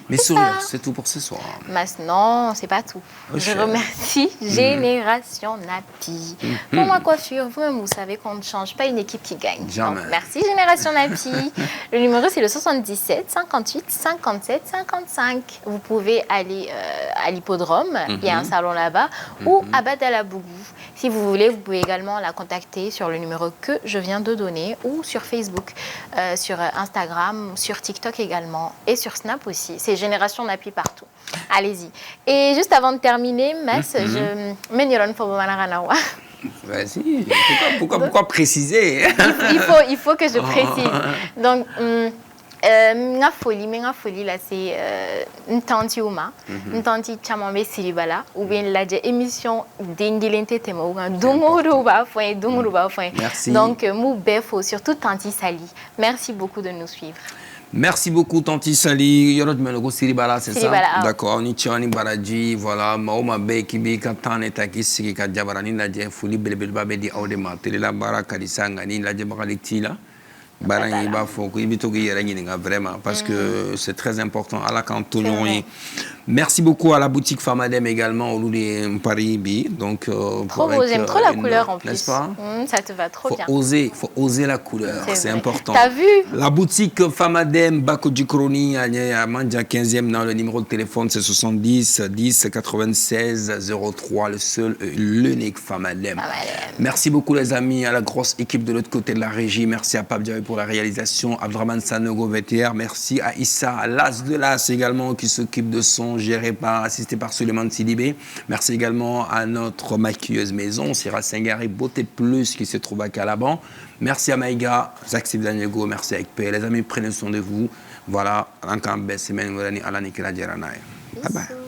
Mais sourire, c'est tout pour ce soir. Non, c'est pas tout. Je remercie Génération Napi. Pour ma coiffure, vous-même, vous savez qu'on ne change pas une équipe qui gagne. Jamais. Donc, merci Génération Napi. Le numéro, c'est le 77 58 57 55. Vous pouvez aller à l'hippodrome, il y a un salon là-bas, ou à Badalabougou. Si vous voulez, vous pouvez également la contacter sur le numéro que je viens de donner, ou sur Facebook, sur Instagram, sur TikTok également, et sur Snap aussi. C'est Génération Napi partout. Allez-y. Et juste avant de terminer, Mess, Vas-y. Pourquoi préciser? Il faut que je précise. Donc, ma folie là, c'est une tante Ouma, une tante Chamambe Siribala, ou bien la émission d'Engilente Temo, Merci. Donc, Moubefo, surtout Tanti Sali. Merci beaucoup de nous suivre. Merci beaucoup, Tanti Sali. Yorot Melogo Siribala, c'est ça? D'accord. On y tient Baraji, voilà. Maoma Bekibi, Katan et Takis, Kadjabarani, la Fouli, Belbelbabedi, Audema, Telela Bara, Kadisangani, la Djabaralictila. Vraiment, parce que c'est très important. Merci beaucoup à la boutique Famadem également, au Loulé Paris B. Donc, trop beau, j'aime trop la couleur en plus. N'est-ce pas? Ça te va trop bien. Il faut oser la couleur, c'est important. T'as vu? La boutique Famadem, Bako Djikroni, à Mandia 15e, dans le numéro de téléphone, c'est 70 10 96 03, le seul, l'unique Famadem. Merci beaucoup les amis, à la grosse équipe de l'autre côté de la régie. Merci à Pape Diaby pour la réalisation, Abdraman Sanogo VTR, merci à Issa, l'As de l'As également, qui s'occupe de son, assisté par Suleiman Sidibé. Merci également à notre maquilleuse maison, Sira Sengari Beauté Plus, qui se trouve à Calaban. Merci à Maïga, Zach Daniego, merci à Ekpe. Les amis, prenez soin de vous. Voilà, encore une belle semaine, bye bye.